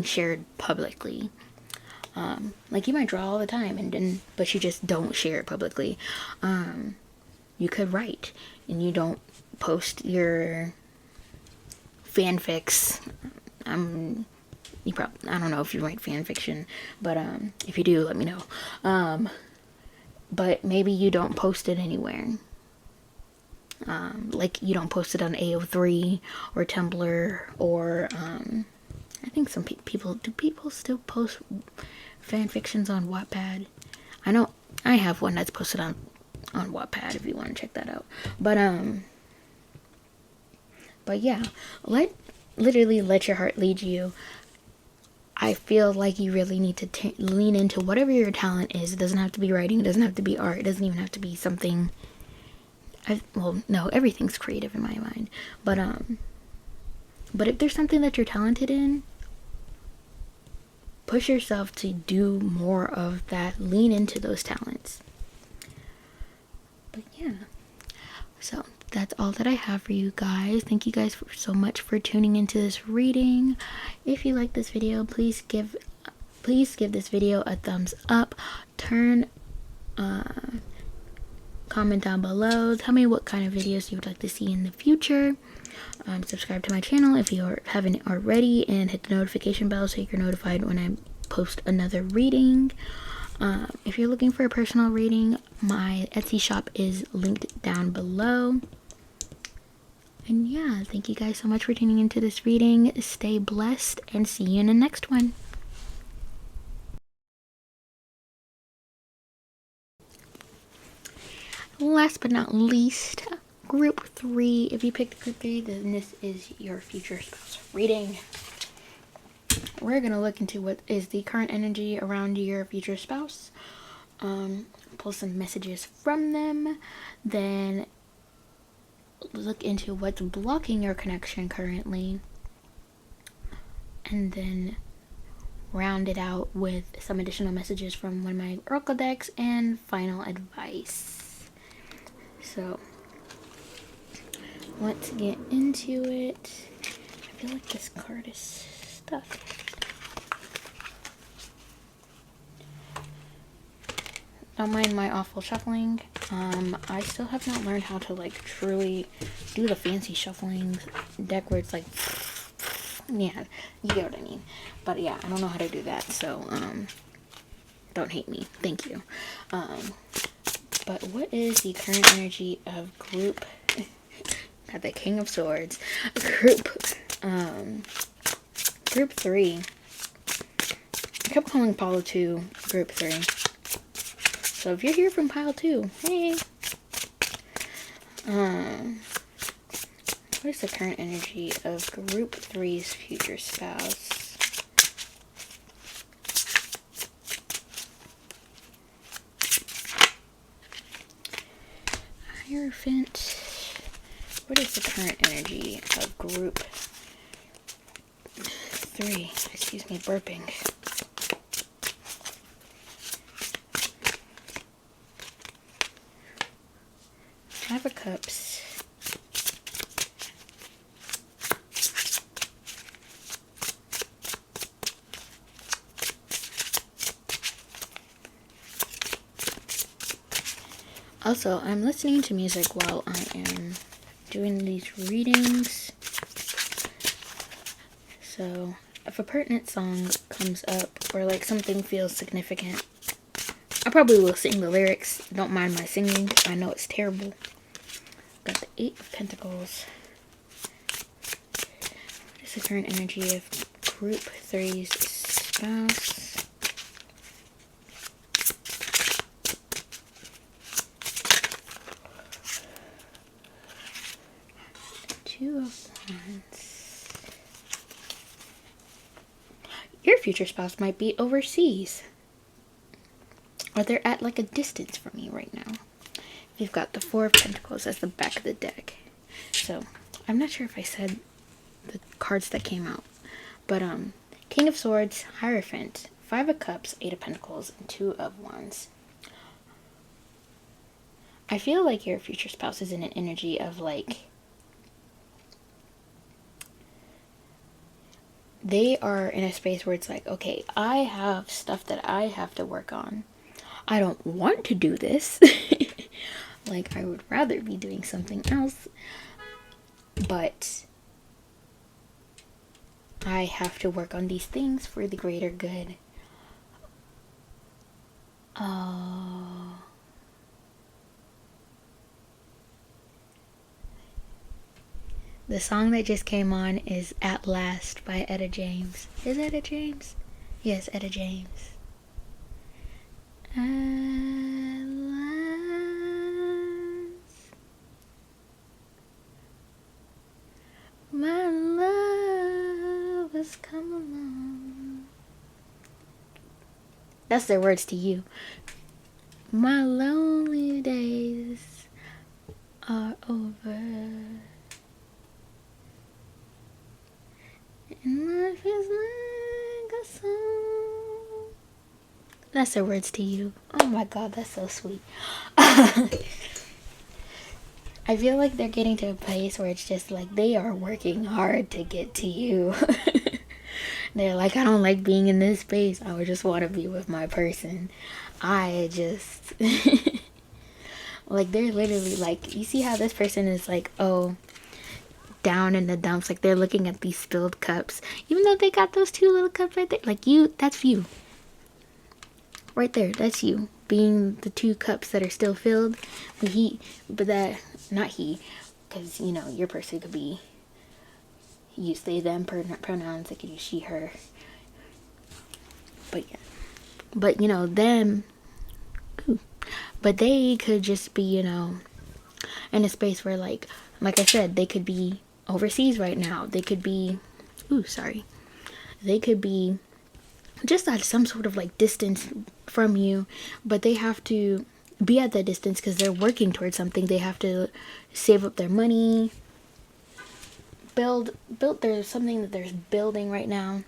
[SPEAKER 1] shared publicly. Like you might draw all the time but you just don't share it publicly. You could write and you don't post your fanfics. I don't know if you write fan fiction, but if you do, let me know. But maybe you don't post it anywhere. Like you don't post it on AO3 or Tumblr or I think some people still post fan fictions on Wattpad. I know I have one that's posted on Wattpad if you want to check that out. But yeah, literally let your heart lead you. I feel like you really need to lean into whatever your talent is. It doesn't have to be writing. It doesn't have to be art. It doesn't even have to be something. Well, no, everything's creative in my mind. But if there's something that you're talented in, push yourself to do more of that. Lean into those talents. But yeah, so that's all that I have for you guys. Thank you guys so much for tuning into this reading. If you like this video, please give this video a thumbs up. Comment down below. Tell me what kind of videos you would like to see in the future. Subscribe to my channel if you haven't already, and hit the notification bell so you're notified when I post another reading. If you're looking for a personal reading, my Etsy shop is linked down below. And yeah, thank you guys so much for tuning into this reading. Stay blessed and see you in the next one. Last but not least, group 3. If you picked group 3, then this is your future spouse reading. We're going to look into what is the current energy around your future spouse. Pull some messages from them. Then look into what's blocking your connection currently. And then round it out with some additional messages from one of my oracle decks and final advice. So let's get into it. I feel like this card is stuck. Don't mind my awful shuffling. I still have not learned how to like truly do the fancy shuffling deck where it's like, yeah, you get what I mean. But yeah, I don't know how to do that, so don't hate me. Thank you. But what is the current energy of group? got the King of Swords. Group 3. I kept calling pile 2 group 3. So if you're here from pile 2, hey. What is the current energy of group 3's future spouse? Hierophant. What is the current energy of group 3? Excuse me, burping. 5 of Cups. Also, I'm listening to music while I am doing these readings. So, if a pertinent song comes up or like something feels significant, I probably will sing the lyrics. Don't mind my singing. I know it's terrible. Got the 8 of Pentacles. What is the current energy of group 3's spouse? 2 of Wands. Your future spouse might be overseas. Or they're at like a distance from you right now. You've got the 4 of Pentacles as the back of the deck. So, I'm not sure if I said the cards that came out. But, King of Swords, Hierophant, 5 of Cups, 8 of Pentacles, and 2 of Wands. I feel like your future spouse is in an energy of like, they are in a space where it's like, okay, I have stuff that I have to work on. I don't want to do this. Like, I would rather be doing something else. But I have to work on these things for the greater good. Oh. The song that just came on is At Last by Etta James. Is Etta James? Yes, Etta James. At last, my love has come along. That's their words to you. My lonely days are over. And life is like a song. That's their words to you. Oh my god, that's so sweet. I feel like they're getting to a place where it's just like they are working hard to get to you. They're like, I don't like being in this space. I would just want to be with my person. I just... like, they're literally like, you see how this person is like, oh... down in the dumps, like they're looking at these spilled cups, even though they got those 2 little cups right there. Like, you, that's you right there. That's you being the 2 cups that are still filled. But that, not he, because you know your person could be use they them pronouns. They could use she her, but yeah, but you know them. Ooh. But they could just be, you know, in a space where like I said, they could be overseas right now. They could be, they could be just at some sort of like distance from you, but they have to be at that distance because they're working towards something. They have to save up their money, build. There's something that they're building right now.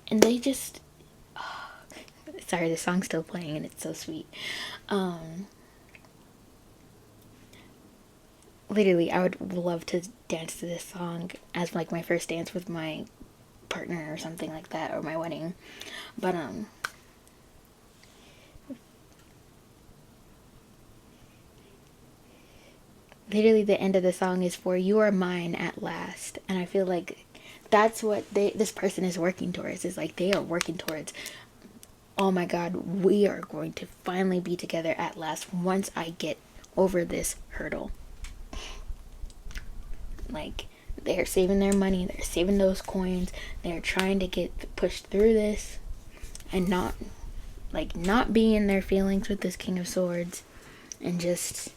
[SPEAKER 1] And they just, sorry, the song's still playing and it's so sweet. Literally, I would love to dance to this song as like my first dance with my partner or something like that, or my wedding. But literally the end of the song is for you are mine at last. And I feel like that's what this person is working towards. Is like they are working towards oh my god, we are going to finally be together at last once I get over this hurdle. Like, they're saving their money, they're saving those coins, they're trying to get pushed through this and not be in their feelings with this King of Swords and just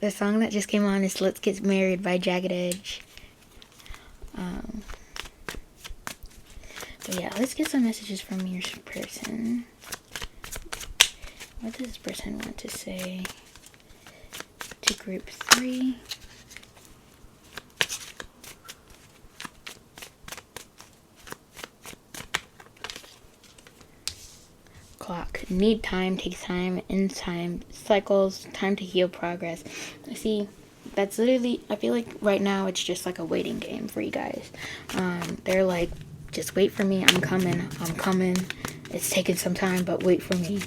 [SPEAKER 1] the song that just came on is Let's Get Married by Jagged Edge. But yeah, let's get some messages from your person. What does this person want to say to group 3? Clock. Need time, takes time, ends time, cycles, time to heal, progress. See, that's literally, I feel like right now it's just like a waiting game for you guys. They're like, just wait for me, I'm coming. It's taking some time, but wait for me.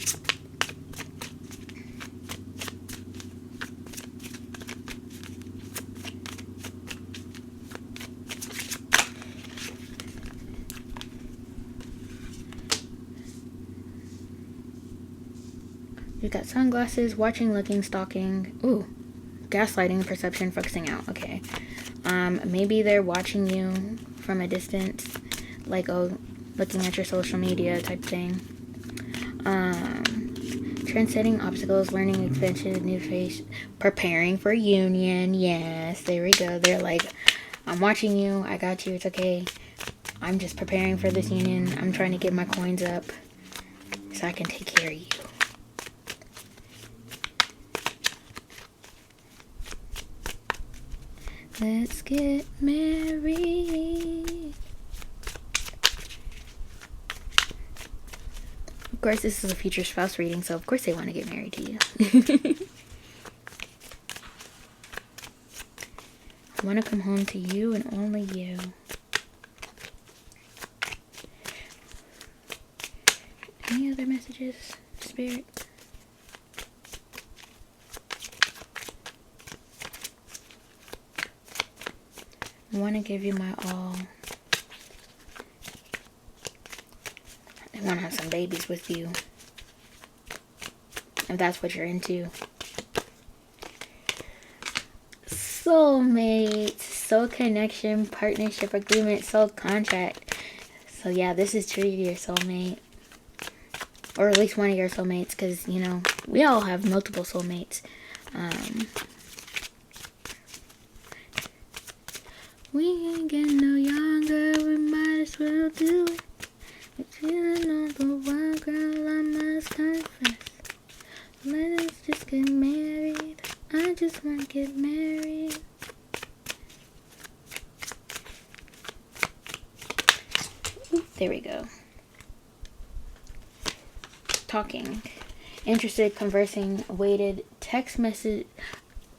[SPEAKER 1] You got sunglasses, watching, looking, stalking. Ooh, gaslighting, perception, focusing out. Okay. Maybe they're watching you from a distance, like, oh, looking at your social media type thing. Transcending obstacles, learning, expansion, new phase, preparing for union. Yes, there we go. They're like, I'm watching you. I got you. It's okay. I'm just preparing for this union. I'm trying to get my coins up so I can take care of you. Let's get married. Of course, this is a future spouse reading, so of course they want to get married to you. I want to come home to you and only you. Any other messages, Spirit? I want to give you my all. I want to have some babies with you, if that's what you're into. Soulmate, soul connection, partnership, agreement, soul contract. So yeah, this is truly your soulmate. Or at least one of your soulmates, because, you know, we all have multiple soulmates. We ain't getting no younger, we might as well do it. We're feeling all the while, girl, I must confess. Let us just get married. I just want to get married. Ooh, there we go. Talking. Interested, conversing, awaited, text message,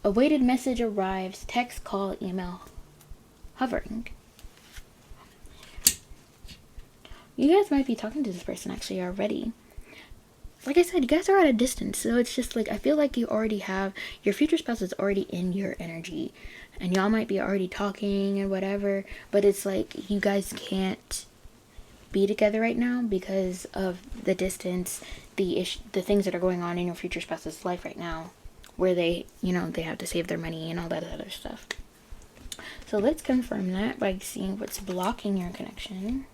[SPEAKER 1] awaited message arrives, text, call, email, hovering. You guys might be talking to this person actually already. Like I said, you guys are at a distance, so it's just like, I feel like you already have, your future spouse is already in your energy, and y'all might be already talking and whatever, but it's like, you guys can't be together right now because of the distance, the things that are going on in your future spouse's life right now, where they, you know, they have to save their money and all that other stuff. So let's confirm that by seeing what's blocking your connection.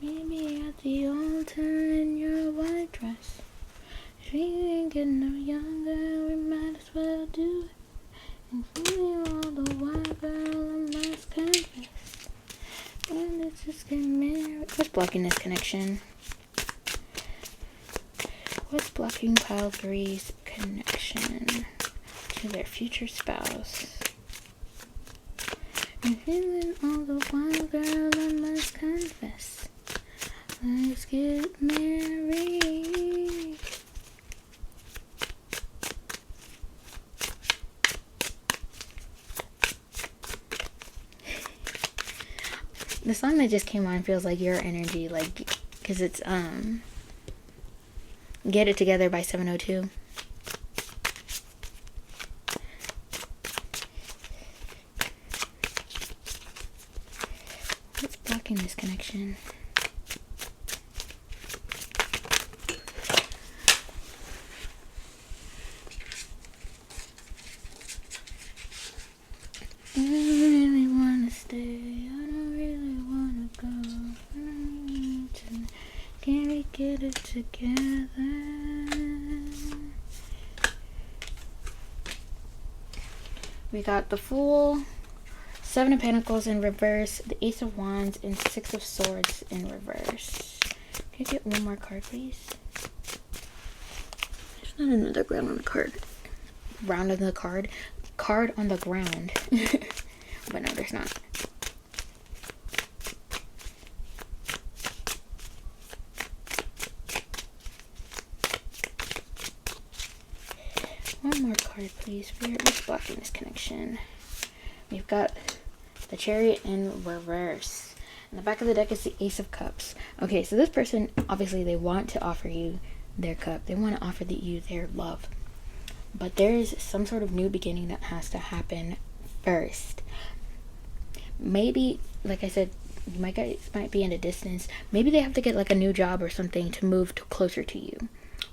[SPEAKER 1] Maybe at the altar in your white dress. If we ain't getting no younger, we might as well do it. And feeling all the while, girl, I must confess. And let's just get married. What's blocking this connection? What's blocking pile 3's connection to their future spouse? And feeling all the while, girl, I must confess. Let's get married. The song that just came on feels like your energy, like, because it's Get It Together by 702. blocking this connection? I don't really wanna stay. I don't really wanna go. Can we get it together? We got the Fool, Seven of Pentacles in reverse, the Ace of Wands, and Six of Swords in reverse. Can I get one more card, please? There's not another ground on the card. Round on the card. Card on the ground. But no, there's not. One more card, please. What's blocking this connection? We've got the Chariot in reverse. In the back of the deck is the Ace of Cups. Okay, so this person, obviously, they want to offer you their cup. They want to offer you their love. But there is some sort of new beginning that has to happen first. Maybe, like I said, my guys might be in a distance. Maybe they have to get like a new job or something to move closer to you.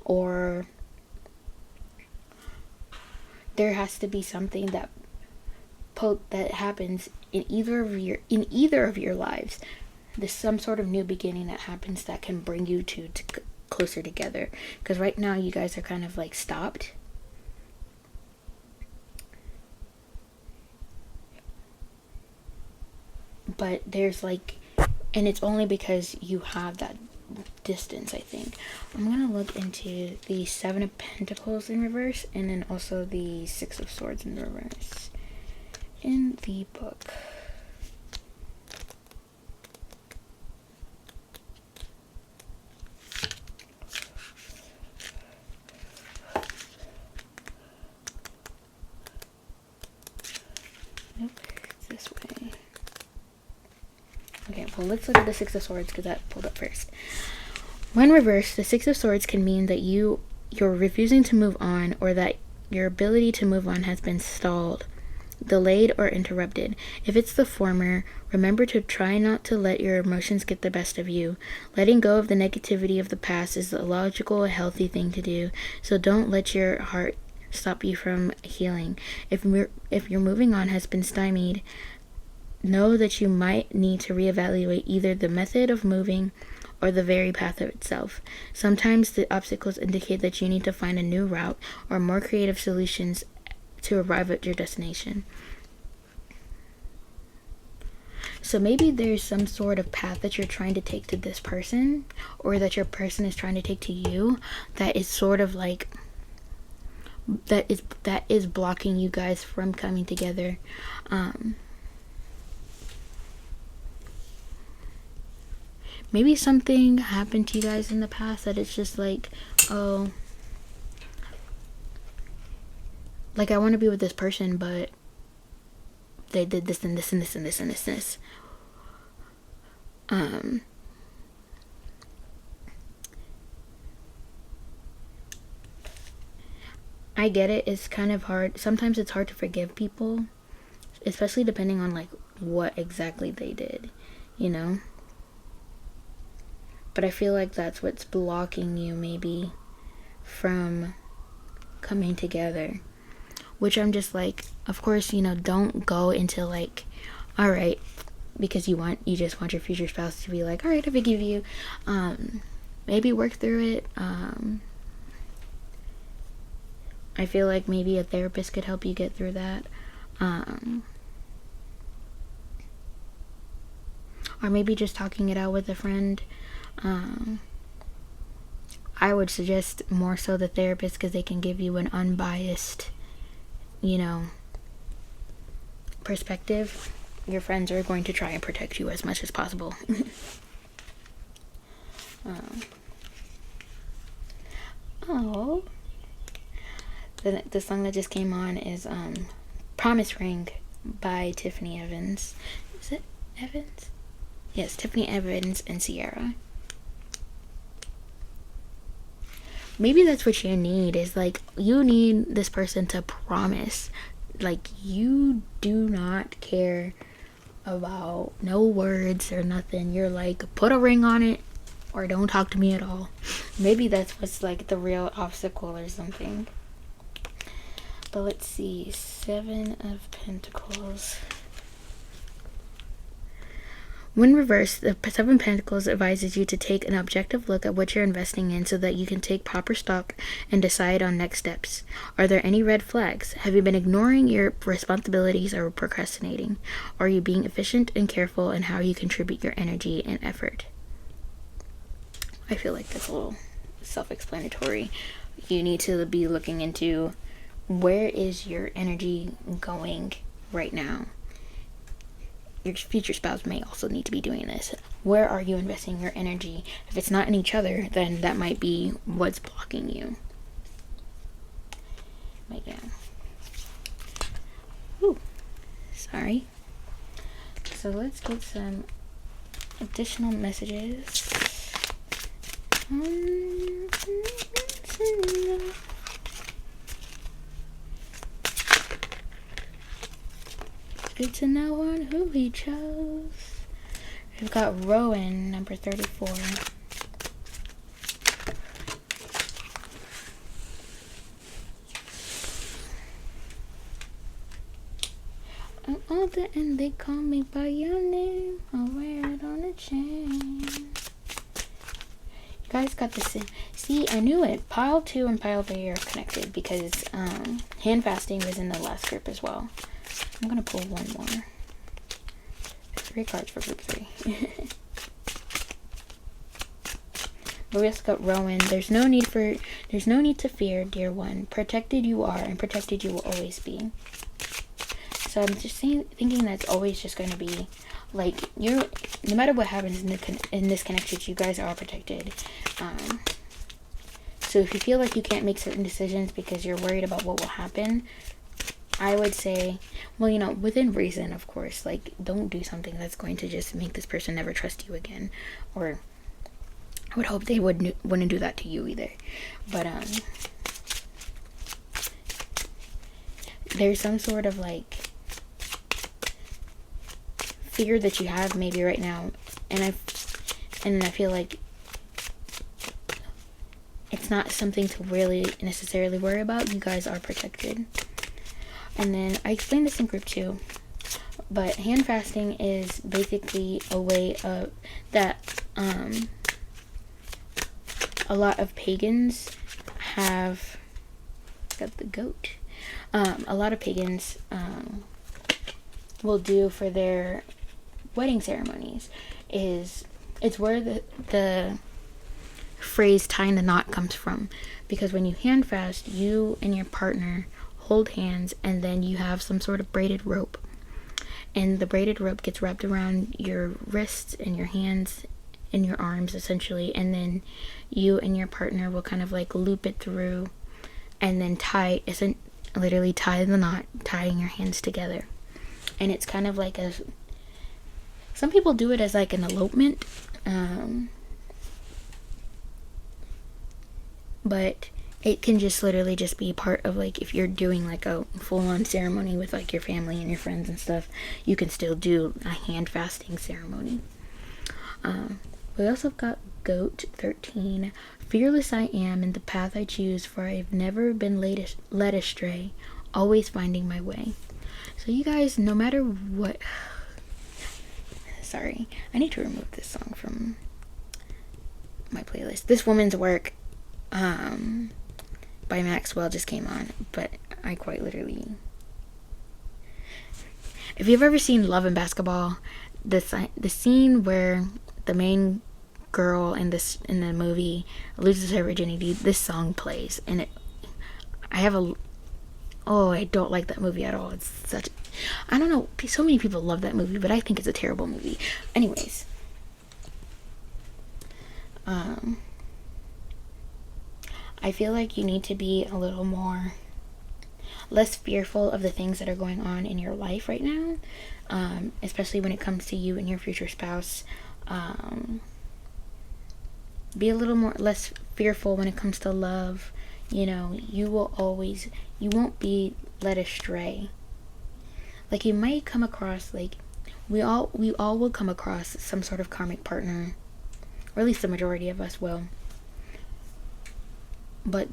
[SPEAKER 1] Or there has to be something that happens in either of your lives. There's some sort of new beginning that happens that can bring you to closer together. Because right now you guys are kind of like stopped. But there's like, and it's only because you have that distance, I think. I'm gonna look into the Seven of Pentacles in reverse, and then also the Six of Swords in reverse in the book. Nope, it's this way. Okay, well, let's look at the Six of Swords because that pulled up first. When reversed, the Six of Swords can mean that you're refusing to move on, or that your ability to move on has been stalled, delayed, or interrupted. If it's the former, remember to try not to let your emotions get the best of you. Letting go of the negativity of the past is a logical, healthy thing to do, so don't let your heart stop you from healing. If your moving on has been stymied, know that you might need to reevaluate either the method of moving or the very path of itself. Sometimes the obstacles indicate that you need to find a new route or more creative solutions to arrive at your destination. So maybe there's some sort of path that you're trying to take to this person, or that your person is trying to take to you, that is sort of like that is blocking you guys from coming together. Maybe something happened to you guys in the past that it's just like, oh, like I want to be with this person, but they did this and this and this and this and this and this. I get it. It's kind of hard. Sometimes it's hard to forgive people, especially depending on like what exactly they did, you know? But I feel like that's what's blocking you maybe from coming together. Which I'm just like, of course, you know, don't go into like, all right, because you just want your future spouse to be like, all right, I forgive you. Maybe work through it. I feel like maybe a therapist could help you get through that. Or maybe just talking it out with a friend. I would suggest more so the therapist, because they can give you an unbiased, you know, perspective. Your friends are going to try and protect you as much as possible. Oh, the song that just came on is Promise Ring by Tiffany Evans. Is it Evans? Yes, Tiffany Evans and Sierra. Maybe that's what you need, is like, you need this person to promise, like, you do not care about no words or nothing. You're like, put a ring on it or don't talk to me at all. Maybe that's what's like the real obstacle or something. But let's see. 7 of Pentacles. When reversed, the 7 of Pentacles advises you to take an objective look at what you're investing in so that you can take proper stock and decide on next steps. Are there any red flags? Have you been ignoring your responsibilities or procrastinating? Are you being efficient and careful in how you contribute your energy and effort? I feel like that's a little self-explanatory. You need to be looking into where is your energy going right now. Your future spouse may also need to be doing this. Where are you investing your energy? If it's not in each other, then that might be what's blocking you. But yeah. Ooh, sorry. So let's get some additional messages. Good to know on who he chose. We've got Rowan, number 34. I'm older and they call me by your name. I'll wear it on a chain. You guys got this. See, I knew it. Pile 2 and Pile 3 are connected because hand fasting was in the last group as well. I'm gonna pull one more. 3 cards for group 3. But we also got Rowan. There's no need to fear, dear one. Protected you are, and protected you will always be. So I'm just thinking that's always just going to be like no matter what happens in this connection, you guys are protected. So if you feel like you can't make certain decisions because you're worried about what will happen, I would say, well, within reason, of course, like, don't do something that's going to just make this person never trust you again. Or I would hope they wouldn't do that to you either. But, there's some sort of, like, fear that you have maybe right now. And I feel like it's not something to really necessarily worry about. You guys are protected. And then I explained this in group 2, but hand fasting is basically a way of that a lot of pagans have got the goat. A lot of pagans will do for their wedding ceremonies it's where the phrase tying the knot comes from, because when you hand fast, you and your partner hold hands, and then you have some sort of braided rope, and the braided rope gets wrapped around your wrists and your hands and your arms essentially, and then you and your partner will kind of like loop it through and then literally tie the knot, tying your hands together. And it's kind of like some people do it as like an elopement, but it can just literally just be part of, like, if you're doing like a full-on ceremony with like your family and your friends and stuff, you can still do a hand fasting ceremony. We also got Goat 13. Fearless I am in the path I choose, for I've never been led astray, always finding my way. So you guys, no matter what, sorry, I need to remove this song from my playlist. This Woman's Work by Maxwell just came on, but I quite literally, if you've ever seen Love and Basketball, the scene where the main girl in the movie loses her virginity, this song plays, and I don't like that movie at all. It's such, I don't know, so many people love that movie, but I think it's a terrible movie. Anyways, I feel like you need to be a little less fearful of the things that are going on in your life right now, especially when it comes to you and your future spouse. Be a little less fearful when it comes to love. You won't be led astray. Like, you might come across, like, we all will come across some sort of karmic partner, or at least the majority of us will. But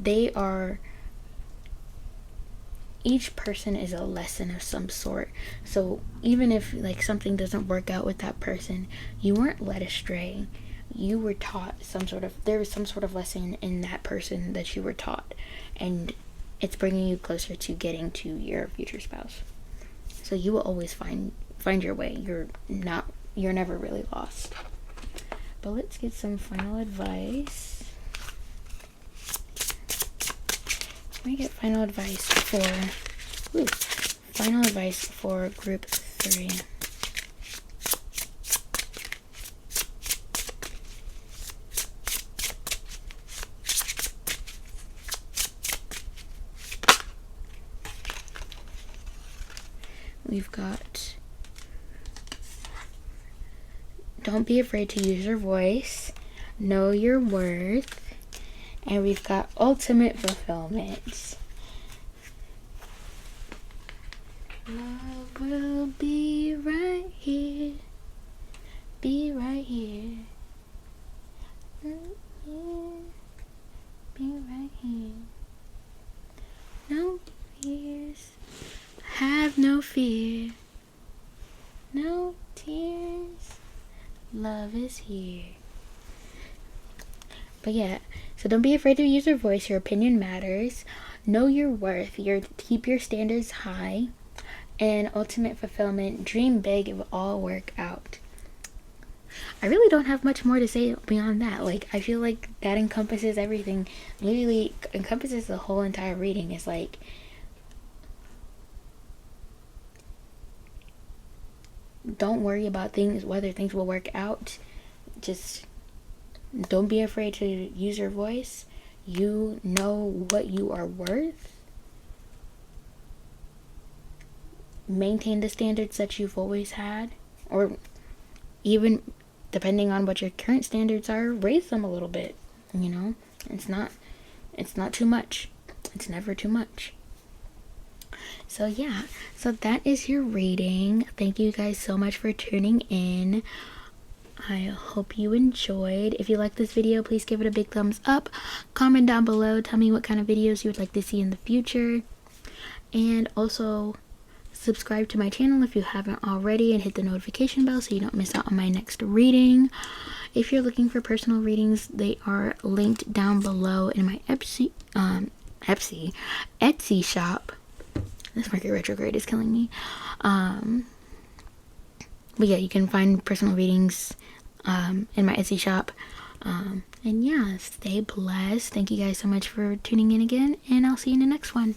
[SPEAKER 1] each person is a lesson of some sort. So even if like something doesn't work out with that person, you weren't led astray. You were taught there was some sort of lesson in that person that you were taught, and it's bringing you closer to getting to your future spouse. So you will always find your way. You're never really lost. But let's get some final advice. Let me get final advice for group 3. We've got, don't be afraid to use your voice, know your worth, and we've got ultimate fulfillment. Love will be right here, be right here, be right here. No fears, have no fear, no tears, love is here. But yeah, so don't be afraid to use your voice. Your opinion matters. Know your worth. Keep your standards high. And ultimate fulfillment. Dream big. It will all work out. I really don't have much more to say beyond that. Like, I feel like that encompasses everything. Literally encompasses the whole entire reading. It's like, don't worry about whether things will work out. Just don't be afraid to use your voice. You know what you are worth. Maintain the standards that you've always had, or even depending on what your current standards are, raise them a little bit. You know, it's not too much. It's never too much. So yeah, so that is your reading. Thank you guys so much for tuning in. I hope you enjoyed. If you like this video, please give it a big thumbs up. Comment down below. Tell me what kind of videos you would like to see in the future. And also, subscribe to my channel if you haven't already, and hit the notification bell so you don't miss out on my next reading. If you're looking for personal readings, they are linked down below in my Etsy shop. This Mercury retrograde is killing me. But yeah, you can find personal readings in my Etsy shop. And yeah, stay blessed. Thank you guys so much for tuning in again, and I'll see you in the next one.